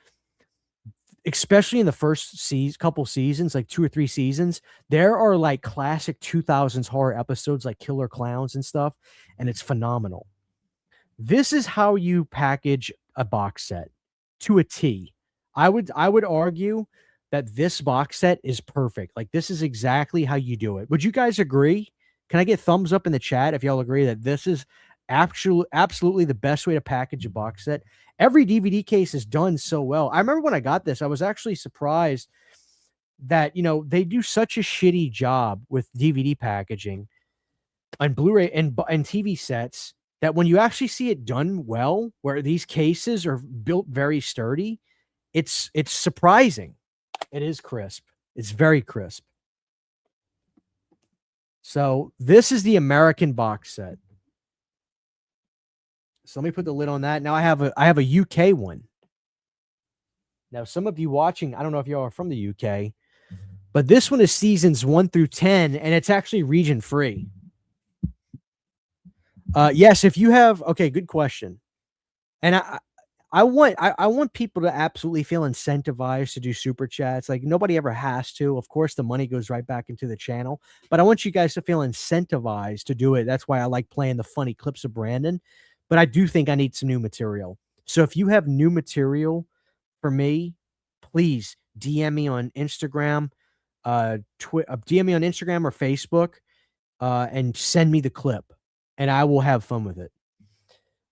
especially in the first couple seasons, like 2 or 3 seasons, there are like classic 2000s horror episodes like Killer Clowns and stuff, and it's phenomenal. This is how you package a box set to a T. I would argue that this box set is perfect. Like this is exactly how you do it. Would you guys agree? Can I get thumbs up in the chat if y'all agree that this is absolutely the best way to package a box set? Every DVD case is done so well. I remember when I got this, I was actually surprised that, you know, they do such a shitty job with DVD packaging on Blu-ray and TV sets that when you actually see it done well, where these cases are built very sturdy, it's surprising. It is crisp. It's very crisp. So this is the American box set. So let me put the lid on that. Now I have a UK one. Now some of you watching, I don't know if y'all are from the UK, but this one is seasons 1 through 10, and it's actually region free. Yes, if you have, okay, good question. And I want people to absolutely feel incentivized to do super chats. Like nobody ever has to. Of course, the money goes right back into the channel, but I want you guys to feel incentivized to do it. That's why I like playing the funny clips of Brandon. But I do think I need some new material. So if you have new material for me, please DM me on Instagram, DM me on Instagram or Facebook, and send me the clip, and I will have fun with it.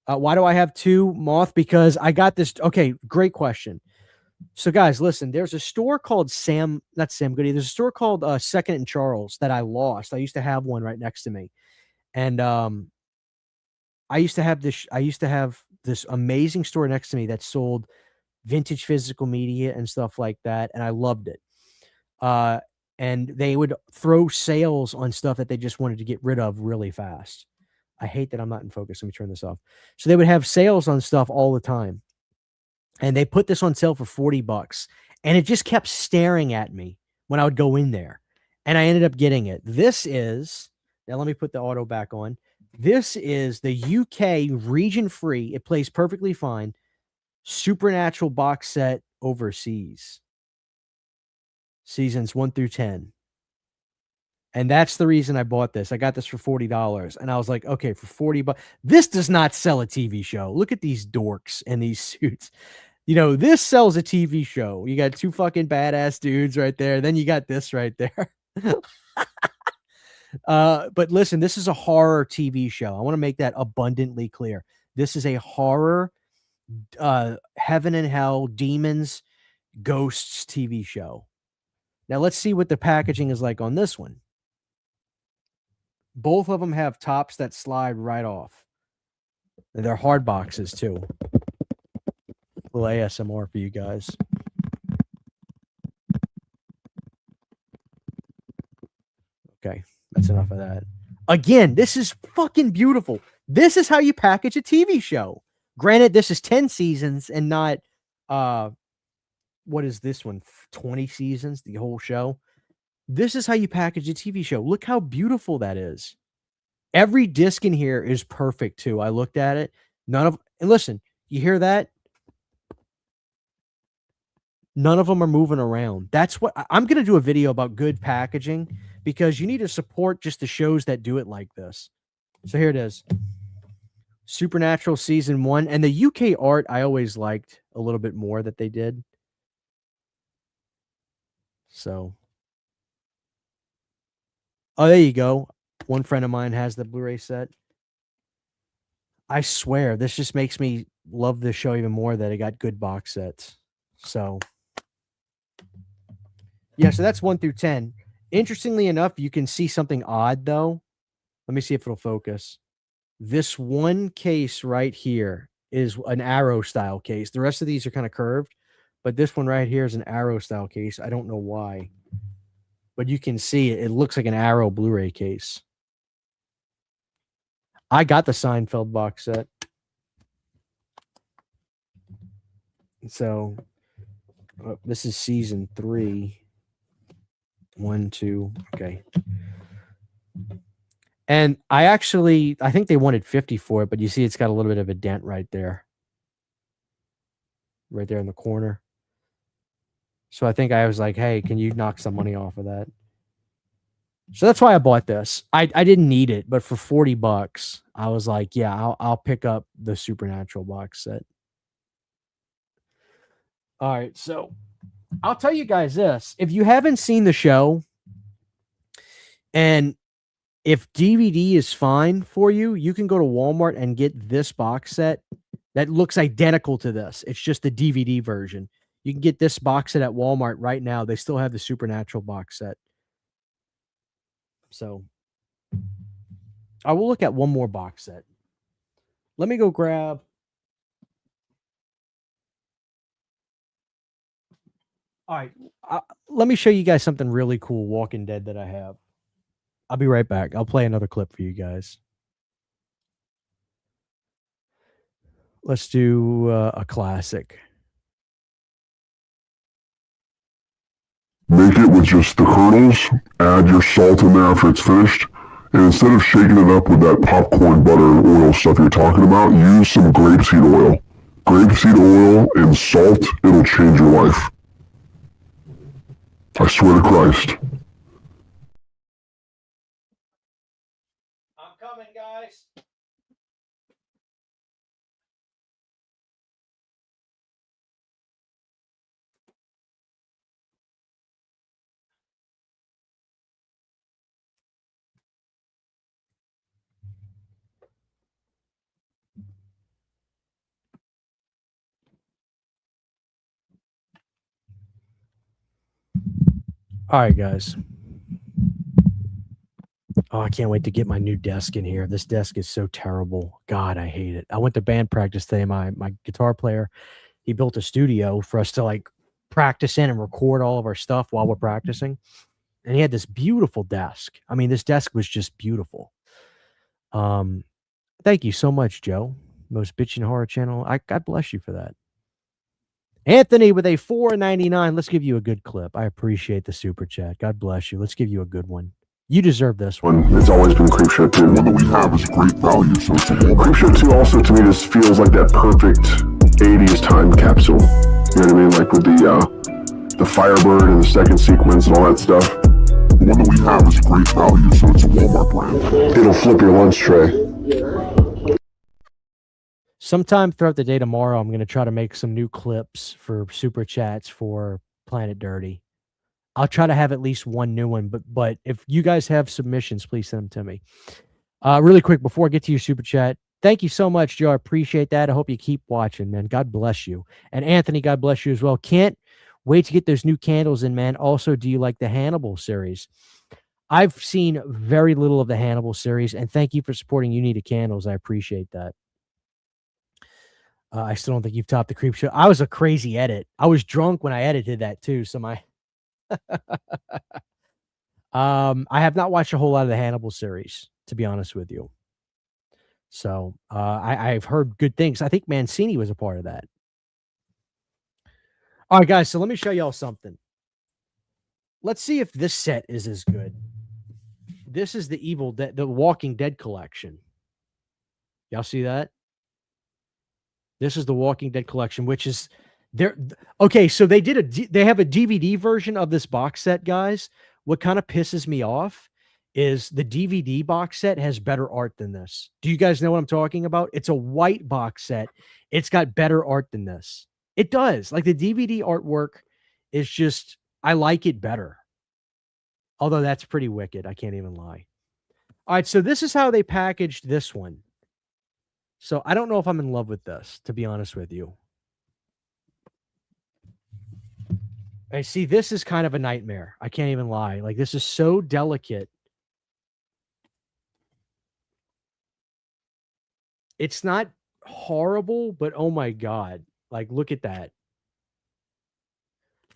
Why do I have 2, Moth? Because I got this. Okay, great question. So, guys, listen, there's a store called not Sam Goody. There's a store called Second and Charles that I lost. I used to have one right next to me. And I used to have this amazing store next to me that sold vintage physical media and stuff like that. And I loved it. And they would throw sales on stuff that they just wanted to get rid of really fast. I hate that I'm not in focus. Let me turn this off. So they would have sales on stuff all the time. And they put this on sale for $40. And it just kept staring at me when I would go in there. And I ended up getting it. This is, now let me put the auto back on. This is the UK region free. It plays perfectly fine. Supernatural box set overseas. Seasons 1 through 10. And that's the reason I bought this. I got this for $40, and I was like, okay, for 40 bucks, this does not sell a TV show. Look at these dorks in these suits. You know, this sells a TV show. You got two fucking badass dudes right there. Then you got this right there. But listen, this is a horror TV show. I want to make that abundantly clear. This is a horror, heaven and hell, demons, ghosts TV show. Now let's see what the packaging is like on this one. Both of them have tops that slide right off. They're hard boxes too. A little ASMR for you guys. Okay, that's enough of that. Again, this is fucking beautiful. This is how you package a TV show. Granted, this is 10 seasons and not, what is this one? 20 seasons, the whole show. This is how you package a TV show. Look how beautiful that is. Every disc in here is perfect too. I looked at it. And listen, you hear that? None of them are moving around. That's what I'm going to do a video about good packaging, because you need to support just the shows that do it like this. So here it is. Supernatural season 1. And the UK art, I always liked a little bit more that they did. So. Oh, there you go. One friend of mine has the Blu-ray set. I swear, this just makes me love this show even more that it got good box sets. So. Yeah, so that's 1 through 10. Interestingly enough, you can see something odd, though. Let me see if it'll focus. This one case right here is an arrow style case. The rest of these are kind of curved, but this one right here is an arrow style case. I don't know why, but you can see it. It looks like an arrow Blu-ray case. I got the Seinfeld box set. So this is season 3. 1, 2, okay. And I think they wanted 50 for it, but you see it's got a little bit of a dent right there. Right there in the corner. So I think I was like, hey, can you knock some money off of that? So that's why I bought this. I didn't need it, but for 40 bucks, I was like, yeah, I'll pick up the Supernatural box set. All right, so I'll tell you guys this. If you haven't seen the show, and if DVD is fine for you, you can go to Walmart and get this box set that looks identical to this. It's just the DVD version. You can get this box set at Walmart right now. They still have the Supernatural box set. So I will look at one more box set. Let me go grab. All right. Let me show you guys something really cool, Walking Dead, that I have. I'll be right back. I'll play another clip for you guys. Let's do a classic. Make it with just the kernels, add your salt in there after it's finished, and instead of shaking it up with that popcorn butter and oil stuff you're talking about, use some grapeseed oil. Grapeseed oil and salt, it'll change your life. I swear to Christ. I'm coming, guys. All right, guys. Oh, I can't wait to get my new desk in here. This desk is so terrible. God, I hate it. I went to band practice today. My guitar player, he built a studio for us to like practice in and record all of our stuff while we're practicing. And he had this beautiful desk. I mean, this desk was just beautiful. Thank you so much, Joe. Most Bitchin' Horror Channel. God bless you for that. Anthony with a $4.99. Let's give you a good clip. I appreciate the super chat. God bless you. Let's give you a good one. You deserve this one. It's always been Creepshow 2. One that we have is great value. So Creepshow 2 also to me just feels like that perfect 80s time capsule. You know what I mean? Like with the Firebird and the second sequence and all that stuff. one that we have is a great value, so it's a Walmart brand. It'll flip your lunch tray. Sometime throughout the day tomorrow, I'm going to try to make some new clips for Super Chats for Planet Dirty. I'll try to have at least one new one, but if you guys have submissions, please send them to me. Really quick, before I get to your Super Chat, thank you so much, Joe. I appreciate that. I hope you keep watching, man. God bless you. And Anthony, God bless you as well. Can't wait to get those new candles in, man. Also, do you like the Hannibal series? I've seen very little of the Hannibal series, and thank you for supporting You Need a Candles. I appreciate that. I still don't think you've topped the Creep Show. I was a crazy edit. I was drunk when I edited that too, so my I have not watched a whole lot of the Hannibal series, to be honest with you. So I've heard good things. I think Mancini was a part of that. All right, guys, so let me show y'all something. Let's see if this set is as good. This is the the Walking Dead collection. Y'all see that? This is the Walking Dead collection, which is there. Okay, so they have a DVD version of this box set, guys. What kind of pisses me off is the DVD box set has better art than this. Do you guys know what I'm talking about? It's a white box set. It's got better art than this. It does. Like the DVD artwork is just, I like it better. Although that's pretty wicked. I can't even lie. All right, so this is how they packaged this one. So I don't know if I'm in love with this, to be honest with you. I see this is kind of a nightmare. I can't even lie. Like, this is so delicate. It's not horrible, but oh my God. Like, look at that.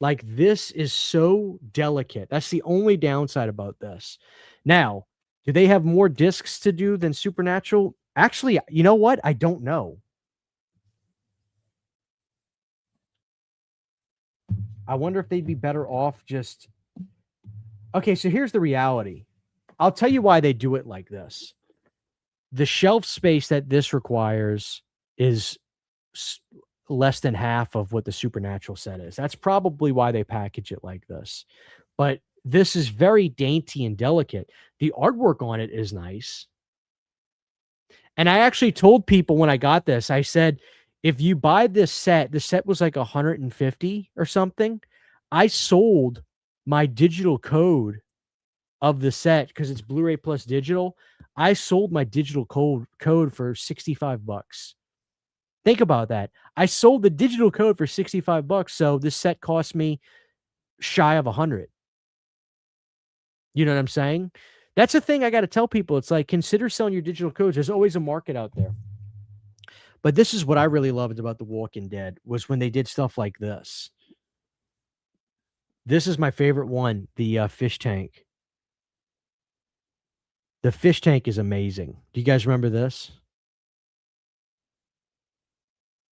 Like, this is so delicate. That's the only downside about this. Now, do they have more discs to do than Supernatural? Actually, you know what? I don't know. I wonder if they'd be better off just... Okay, so here's the reality. I'll tell you why they do it like this. The shelf space that this requires is less than half of what the Supernatural set is. That's probably why they package it like this. But this is very dainty and delicate. The artwork on it is nice. And I actually told people when I got this, I said, if you buy this set, the set was like 150 or something. I sold my digital code of the set because it's Blu-ray plus digital. I sold my digital code for 65 bucks. Think about that. I sold the digital code for 65 bucks. So this set cost me shy of 100. You know what I'm saying? That's a thing I got to tell people. It's like, consider selling your digital codes. There's always a market out there. But this is what I really loved about The Walking Dead was when they did stuff like this. This is my favorite one, the fish tank. The fish tank is amazing. Do you guys remember this?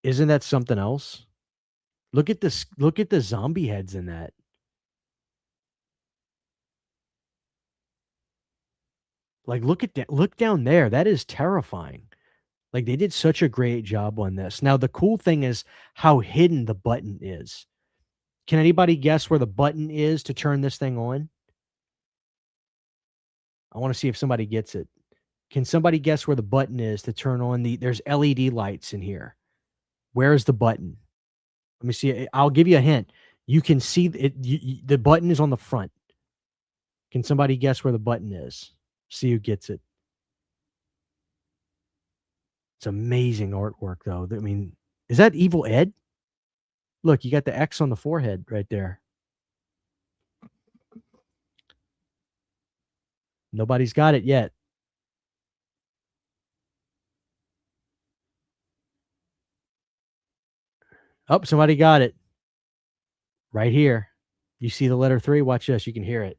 Isn't that something else? Look at this. Look at the zombie heads in that. Like, look at that. Look down there. That is terrifying. Like, they did such a great job on this. Now, the cool thing is how hidden the button is. Can anybody guess where the button is to turn this thing on? I want to see if somebody gets it. Can somebody guess where the button is to turn on there's LED lights in here. Where is the button? Let me see. I'll give you a hint. You can see it. The button is on the front. Can somebody guess where the button is? See who gets it. It's amazing artwork, though. I mean, is that Evil Ed? Look, you got the X on the forehead right there. Nobody's got it yet. Oh, somebody got it. Right here. You see the letter 3? Watch this. You can hear it.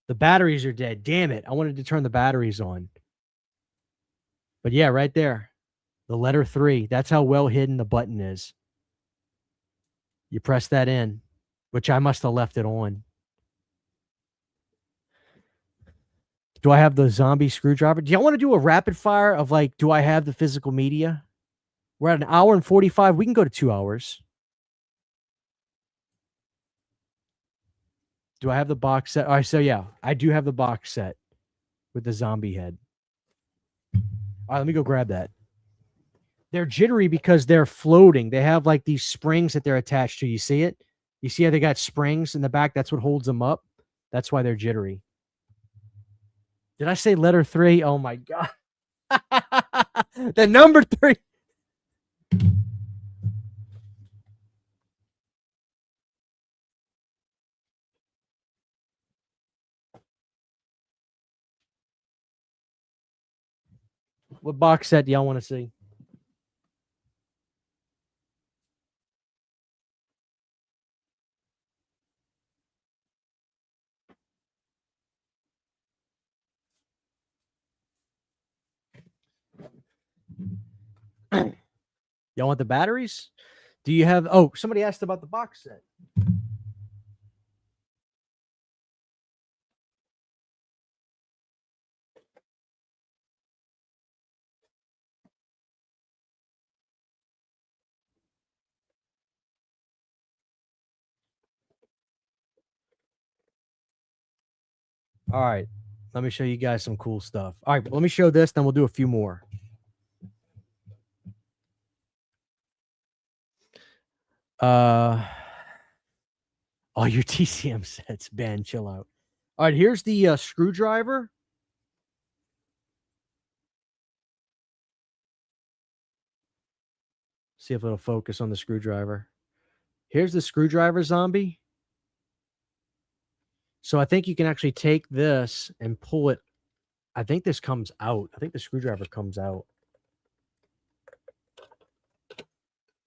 The batteries are dead. Damn it. I wanted to turn the batteries on. But yeah, right there. The letter 3. That's how well hidden the button is. You press that in, which I must have left it on. Do I have the zombie screwdriver? Do y'all want to do a rapid fire of like, do I have the physical media? We're at 1 hour and 45. We can go to 2 hours. Do I have the box set? All right, so yeah, I do have the box set with the zombie head. All right, let me go grab that. They're jittery because they're floating. They have like these springs that they're attached to. You see it? You see how they got springs in the back? That's what holds them up. That's why they're jittery. Did I say letter 3? Oh my God. The number 3. What box set do y'all want to see? Y'all want the batteries? Do you have... Oh, somebody asked about the box set. All right. Let me show you guys some cool stuff. All right, let me show this, then we'll do a few more. All your TCM sets, Ben, chill out. All right, here's the screwdriver. See if it'll focus on the screwdriver. Here's the screwdriver zombie. So I think you can actually take this and pull it. I think this comes out. I think the screwdriver comes out.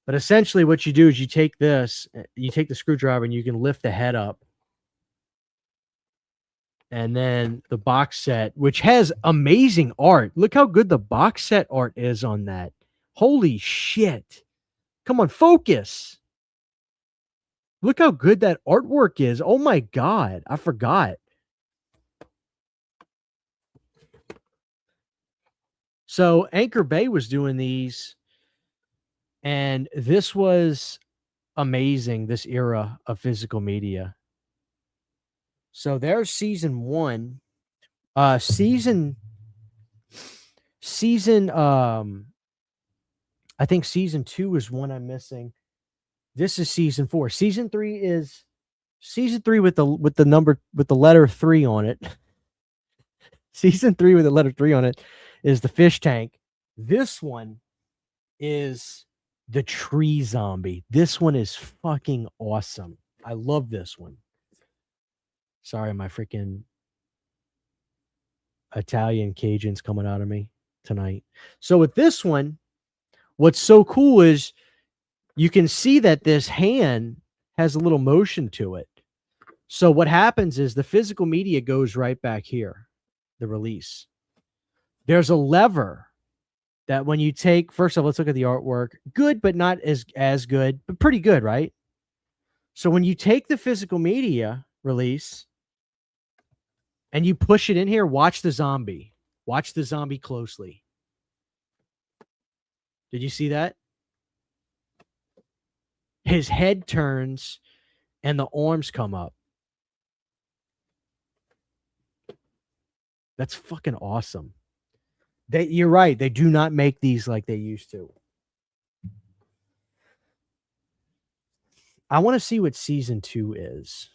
But essentially what you do is you take this, you take the screwdriver and you can lift the head up. And then the box set, which has amazing art. Look how good the box set art is on that. Holy shit. Come on, focus. Look how good that artwork is. Oh my God. I forgot. So Anchor Bay was doing these, and this was amazing, this era of physical media. So there's season 1. Season I think season 2 is one I'm missing. This is season 4. Season 3 is season 3 with the letter 3 on it. Season 3 with the letter 3 on it is the fish tank. This one is the tree zombie. This one is fucking awesome. I love this one. Sorry, my freaking Italian Cajun's coming out of me tonight. So with this one, what's so cool is you can see that this hand has a little motion to it. So what happens is the physical media goes right back here, the release. There's a lever that when you take, first of all, let's look at the artwork. Good, but not as good, but pretty good, right? So when you take the physical media release and you push it in here, watch the zombie. Watch the zombie closely. Did you see that? His head turns and the arms come up. That's fucking awesome. You're right. They do not make these like they used to. I want to see what season 2 is.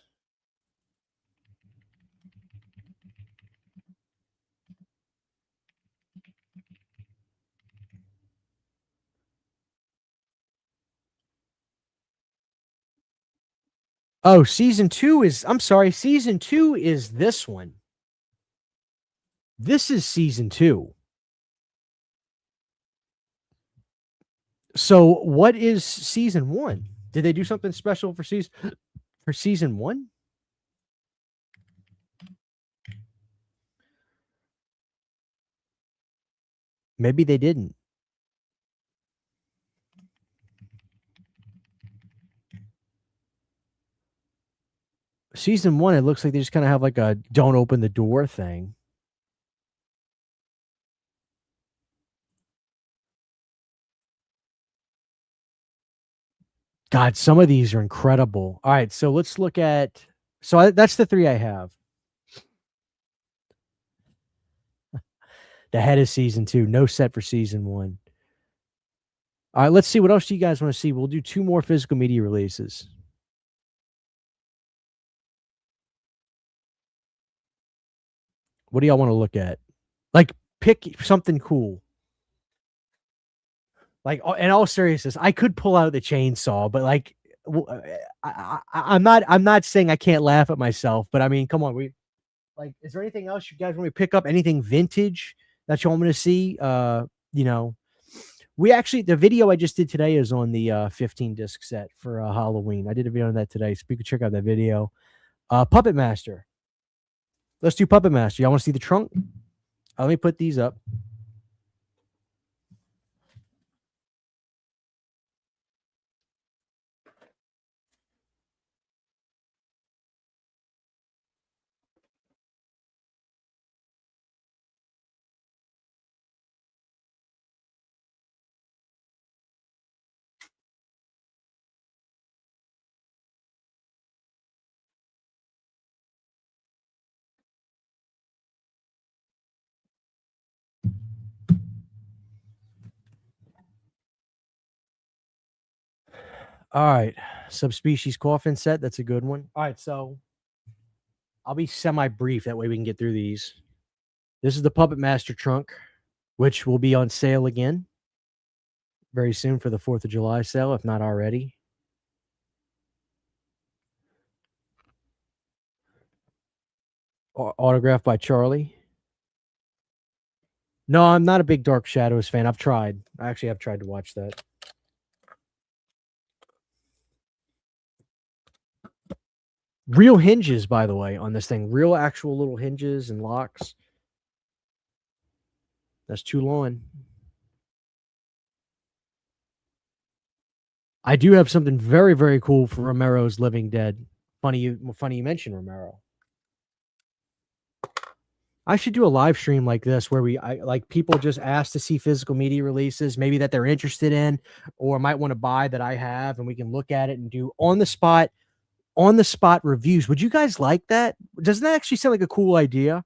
Oh, season 2 is, I'm sorry, season 2 is this one. This is season 2. So what is season 1? Did they do something special for season 1? Maybe they didn't. Season 1, it looks like they just kind of have like a don't open the door thing. God, some of these are incredible. All right, so let's look at So that's the 3 I have. The head of season 2, no set for season 1. All right, let's see. What else do you guys want to see? We'll do 2 more physical media releases. What do y'all want to look at? Like, pick something cool. Like, in all seriousness, I could pull out the chainsaw, but like, I'm not saying I can't laugh at myself, but I mean, come on, is there anything else you guys want me to pick up? Anything vintage that you want me to see? You know, the video I just did today is on the 15 disc set for Halloween. I did a video on that today, so you can check out that video. Puppet Master. Let's do Puppet Master. Y'all want to see the trunk? Let me put these up. All right. Subspecies coffin set. That's a good one. All right. So I'll be semi brief. That way we can get through these. This is the Puppet Master trunk, which will be on sale again very soon for the 4th of July sale, if not already. Autographed by Charlie. No, I'm not a big Dark Shadows fan. I've tried. I actually have tried to watch that. Real hinges, by the way, on this thing. Real actual little hinges and locks. That's Toulon. I do have something very, very cool for Romero's Living Dead. Funny you mentioned Romero. I should do a live stream like this where like people just ask to see physical media releases, maybe that they're interested in or might want to buy that I have, and we can look at it and do on the spot reviews. Would you guys like that? Doesn't that actually sound like a cool idea?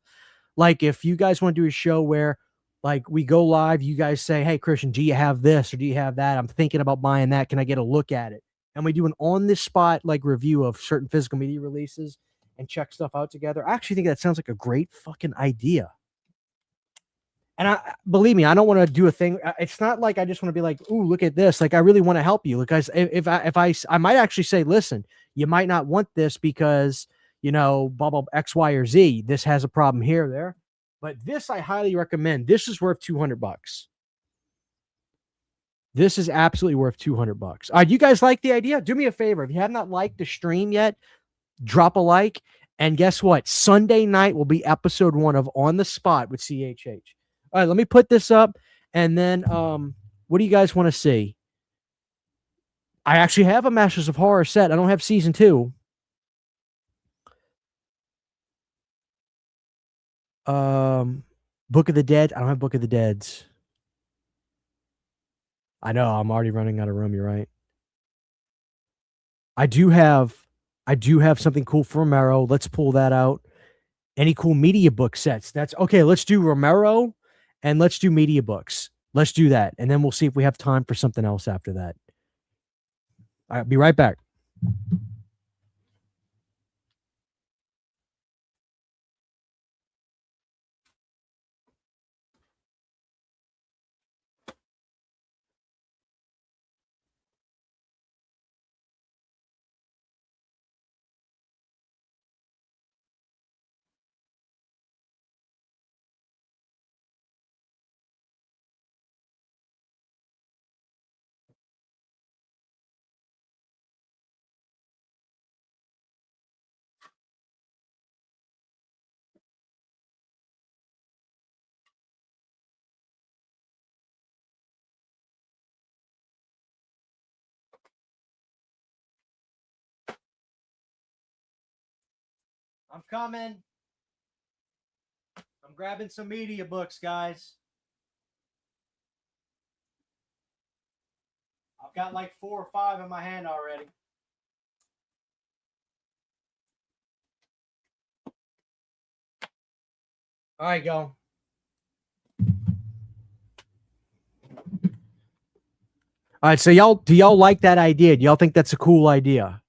Like if you guys want to do a show where like we go live, you guys say, "Hey Christian, do you have this or do you have that? I'm thinking about buying that. Can I get a look at it?" And we do an on the spot like review of certain physical media releases and check stuff out together. I actually think that sounds like a great fucking idea. And believe me, I don't want to do a thing. It's not like I just want to be like, "Ooh, look at this." Like I really want to help you. Because if I might actually say, "Listen, you might not want this because, blah, blah, X, Y, or Z. This has a problem here, there." But this I highly recommend. This is worth $200. This is absolutely worth $200. You guys like the idea? Do me a favor. If you have not liked the stream yet, drop a like. And guess what? Sunday night will be episode 1 of On the Spot with CHH. All right, let me put this up. And then what do you guys want to see? I actually have a Masters of Horror set. I don't have season 2. Book of the Dead. I don't have Book of the Deads. I know I'm already running out of room. You're right. I do have something cool for Romero. Let's pull that out. Any cool media book sets? That's okay. Let's do Romero and let's do media books. Let's do that. And then we'll see if we have time for something else after that. All right, be right back. I'm coming. I'm grabbing some media books, guys. I've got like 4 or 5 in my hand already. All right, go. All right, so do y'all like that idea? Do y'all think that's a cool idea?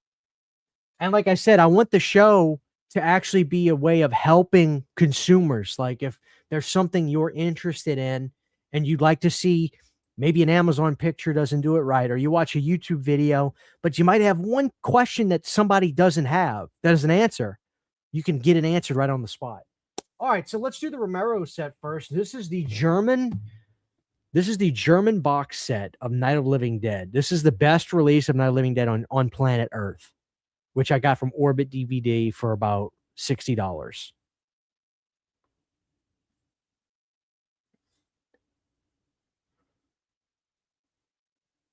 And like I said, I want the show to actually be a way of helping consumers. Like if there's something you're interested in and you'd like to see, maybe an Amazon picture doesn't do it right, or you watch a YouTube video, but you might have one question that somebody doesn't answer. You can get it answered right on the spot. All right, so let's do the Romero set first. This is the German box set of Night of the Living Dead. This is the best release of Night of the Living Dead on planet Earth, which I got from Orbit DVD for about $60.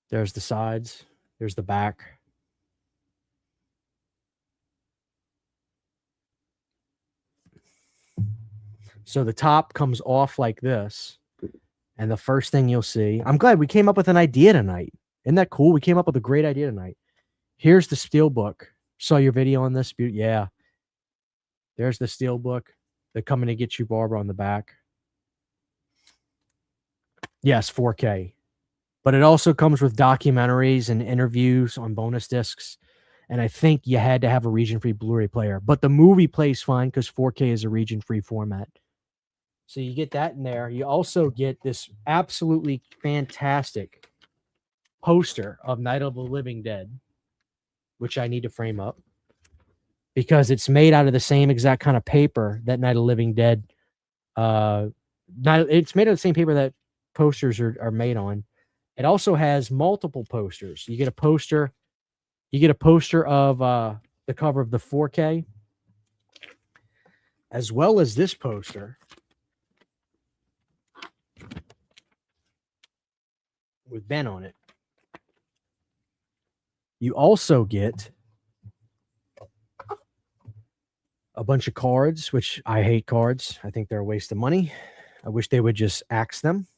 There's the sides. There's the back. So the top comes off like this. And the first thing you'll see, I'm glad we came up with an idea tonight. Isn't that cool? We came up with a great idea tonight. Here's the Steelbook. Saw your video on this? Yeah. There's the Steelbook. They're coming to get you, Barbara, on the back. Yes, 4K. But it also comes with documentaries and interviews on bonus discs. And I think you had to have a region-free Blu-ray player. But the movie plays fine because 4K is a region-free format. So you get that in there. You also get this absolutely fantastic poster of Night of the Living Dead, which I need to frame up because it's made out of the same exact kind of paper that Night of the Living Dead. It's made out of the same paper that posters are made on. It also has multiple posters. You get a poster. You get a poster of the cover of the 4K, as well as this poster with Ben on it. You also get a bunch of cards, which I hate cards. I think they're a waste of money. I wish they would just axe them.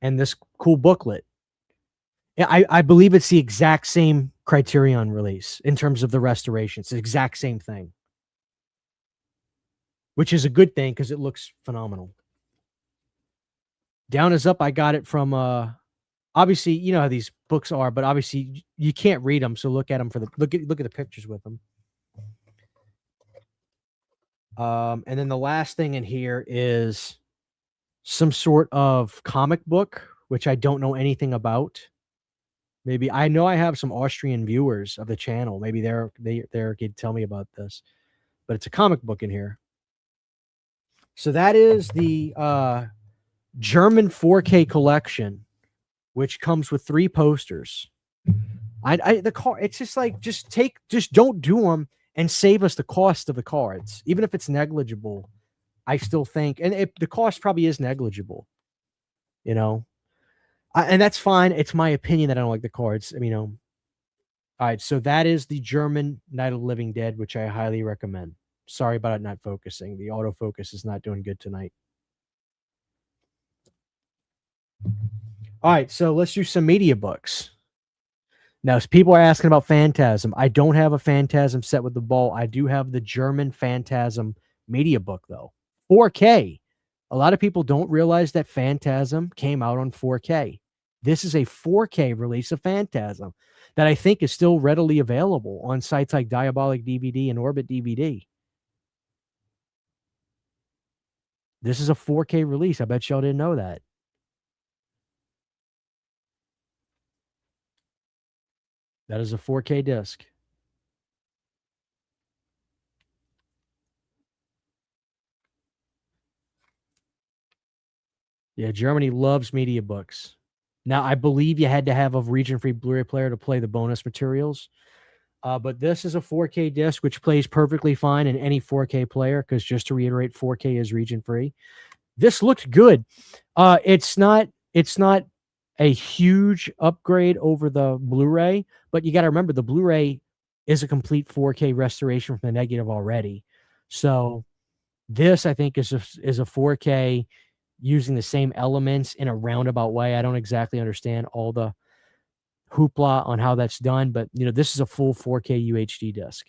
And this cool booklet. I believe it's the exact same Criterion release in terms of the restoration. It's the exact same thing, which is a good thing because it looks phenomenal. Down is Up. I got it from obviously, you know how these books are, but obviously you can't read them, so look at them for the look at the pictures with them. And then the last thing in here is some sort of comic book, which I don't know anything about. Maybe I know I have some Austrian viewers of the channel. Maybe they could tell me about this, but it's a comic book in here. So that is the German 4K collection, which comes with 3 posters. It's just like, just don't do them and save us the cost of the cards. Even if it's negligible, I still think, and the cost probably is negligible, you know, and that's fine. It's my opinion that I don't like the cards. I mean, all right. So that is the German Night of the Living Dead, which I highly recommend. Sorry about it not focusing. The autofocus is not doing good tonight. All right, so let's do some media books. Now, people are asking about Phantasm. I don't have a Phantasm set with the ball. I do have the German Phantasm media book, though. 4K. A lot of people don't realize that Phantasm came out on 4K. This is a 4K release of Phantasm that I think is still readily available on sites like Diabolic DVD and Orbit DVD. This is a 4K release. I bet y'all didn't know that. That is a 4K disc. Yeah, Germany loves media books. Now, I believe you had to have a region-free Blu-ray player to play the bonus materials. But this is a 4K disc, which plays perfectly fine in any 4K player, because just to reiterate, 4K is region-free. This looked good. It's not a huge upgrade over the Blu-ray, but you got to remember the Blu-ray is a complete 4K restoration from the negative already. So this, I think, is a 4K using the same elements in a roundabout way. I don't exactly understand all the hoopla on how that's done, but you know, this is a full 4K UHD disc,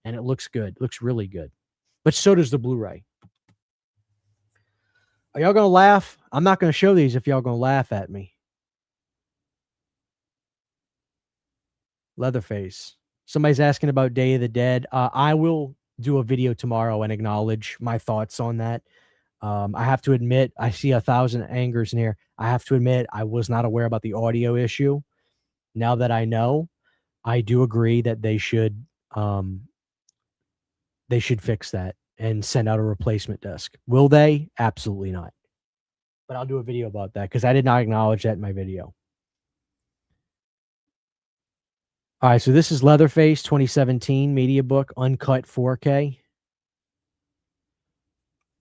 and it looks good. It looks really good. But so does the Blu-ray. Are y'all gonna laugh? I'm not gonna show these if y'all gonna laugh at me. Leatherface. Somebody's asking about Day of the Dead. I will do a video tomorrow and acknowledge my thoughts on that. I have to admit, I see 1,000 angers in here. I have to admit, I was not aware about the audio issue. Now that I know, I do agree that they should fix that and send out a replacement disc. Will they? Absolutely not. But I'll do a video about that because I did not acknowledge that in my video. All right, so this is Leatherface 2017 media book, uncut 4K.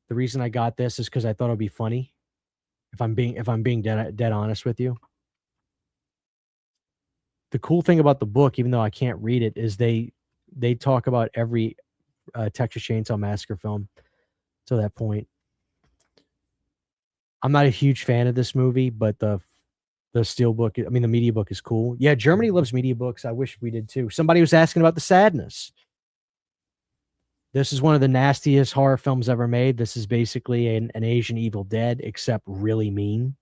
The reason I got this is because I thought it would be funny. If I'm being dead honest with you. The cool thing about the book, even though I can't read it, is they talk about every Texas Chainsaw Massacre film to that point. I'm not a huge fan of this movie, but the steelbook, I mean, the media book is cool. Yeah, Germany loves media books. I wish we did too. Somebody was asking about The Sadness. This is one of the nastiest horror films ever made. This is basically an Asian Evil Dead, except really mean.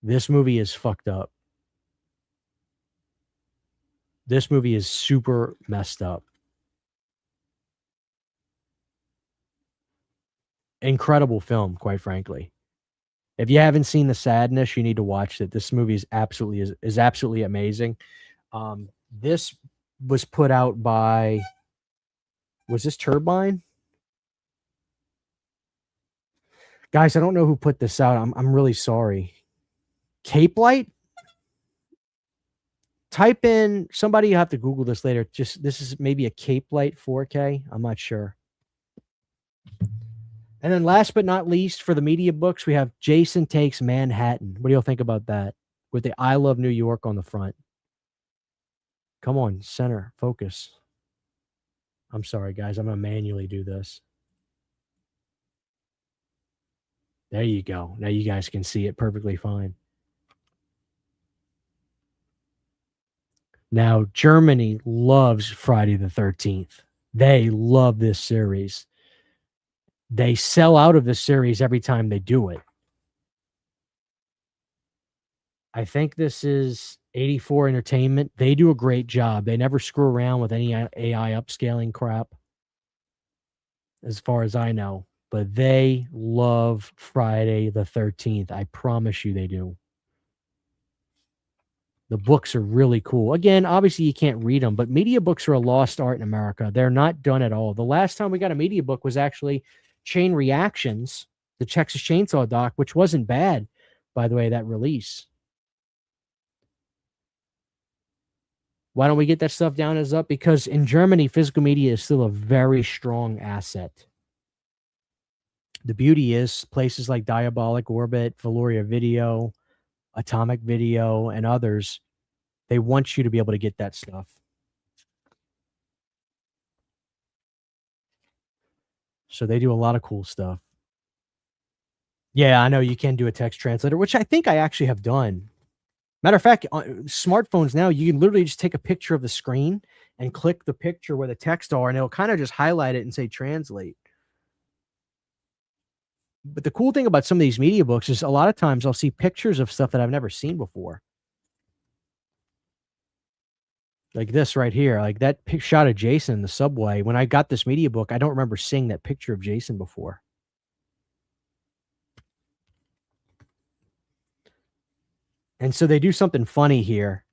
This movie is fucked up. This movie is super messed up. Incredible film, quite frankly. If you haven't seen The Sadness, you need to watch it. This movie is absolutely amazing. This was put out by, was this Turbine? Guys, I don't know who put this out. I'm really sorry. Cape Light? Type in, somebody, you have to Google this later. Just, this is maybe a Cape Light 4K. I'm not sure. And then last but not least, for the media books, we have Jason Takes Manhattan. What do y'all think about that? With the I Love New York on the front. Come on, center, focus. I'm sorry, guys. I'm going to manually do this. There you go. Now you guys can see it perfectly fine. Now, Germany loves Friday the 13th. They love this series. They sell out of this series every time they do it. I think this is 84 Entertainment. They do a great job. They never screw around with any AI upscaling crap, as far as I know. But they love Friday the 13th. I promise you they do. The books are really cool. Again, obviously you can't read them, but media books are a lost art in America. They're not done at all. The last time we got a media book was actually Chain Reactions, the Texas Chainsaw doc, which wasn't bad, by the way, that release. Why don't we get that stuff down as up? Because in Germany, physical media is still a very strong asset. The beauty is places like Diabolic Orbit, Valoria Video, Atomic Video, and others, they want you to be able to get that stuff. So they do a lot of cool stuff. Yeah, I know you can do a text translator, which I think I actually have done. Matter of fact, on smartphones now, you can literally just take a picture of the screen and click the picture where the text are, and it'll kind of just highlight it and say translate. But the cool thing about some of these media books is a lot of times I'll see pictures of stuff that I've never seen before. Like this right here, like that shot of Jason in the subway. When I got this media book, I don't remember seeing that picture of Jason before. And so they do something funny here.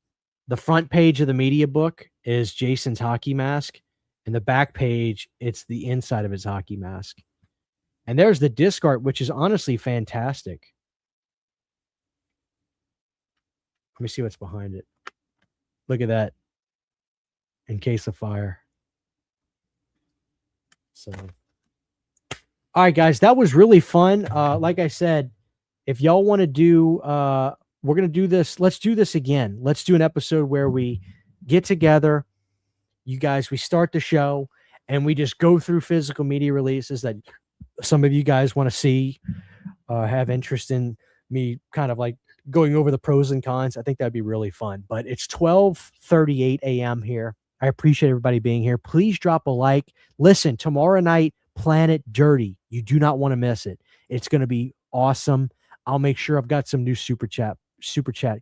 The front page of the media book is Jason's hockey mask. And the back page, it's the inside of his hockey mask. And there's the disc art, which is honestly fantastic. Let me see what's behind it. Look at that. In case of fire. So, all right, guys, that was really fun. Like I said, if y'all want to do, we're going to do this. Let's do this again. Let's do an episode where we get together. You guys, we start the show and we just go through physical media releases that some of you guys want to see, have interest in me kind of like going over the pros and cons. I think that'd be really fun. But it's 12:38 a.m. here. I appreciate everybody being here. Please drop a like. Listen, tomorrow night, Planet Dirty. You do not want to miss it. It's going to be awesome. I'll make sure I've got some new super chat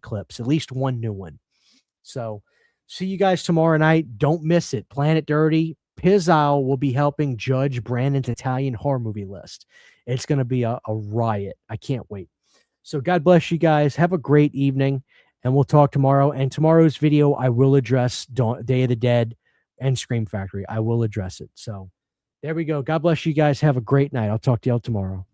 clips, at least one new one. So see you guys tomorrow night. Don't miss it. Planet Dirty. Pizzow will be helping judge Brandon's Italian horror movie list. It's going to be a riot. I can't wait. So God bless you guys. Have a great evening, and we'll talk tomorrow. And tomorrow's video, I will address Day of the Dead and Scream Factory. I will address it. So there we go. God bless you guys. Have a great night. I'll talk to y'all tomorrow.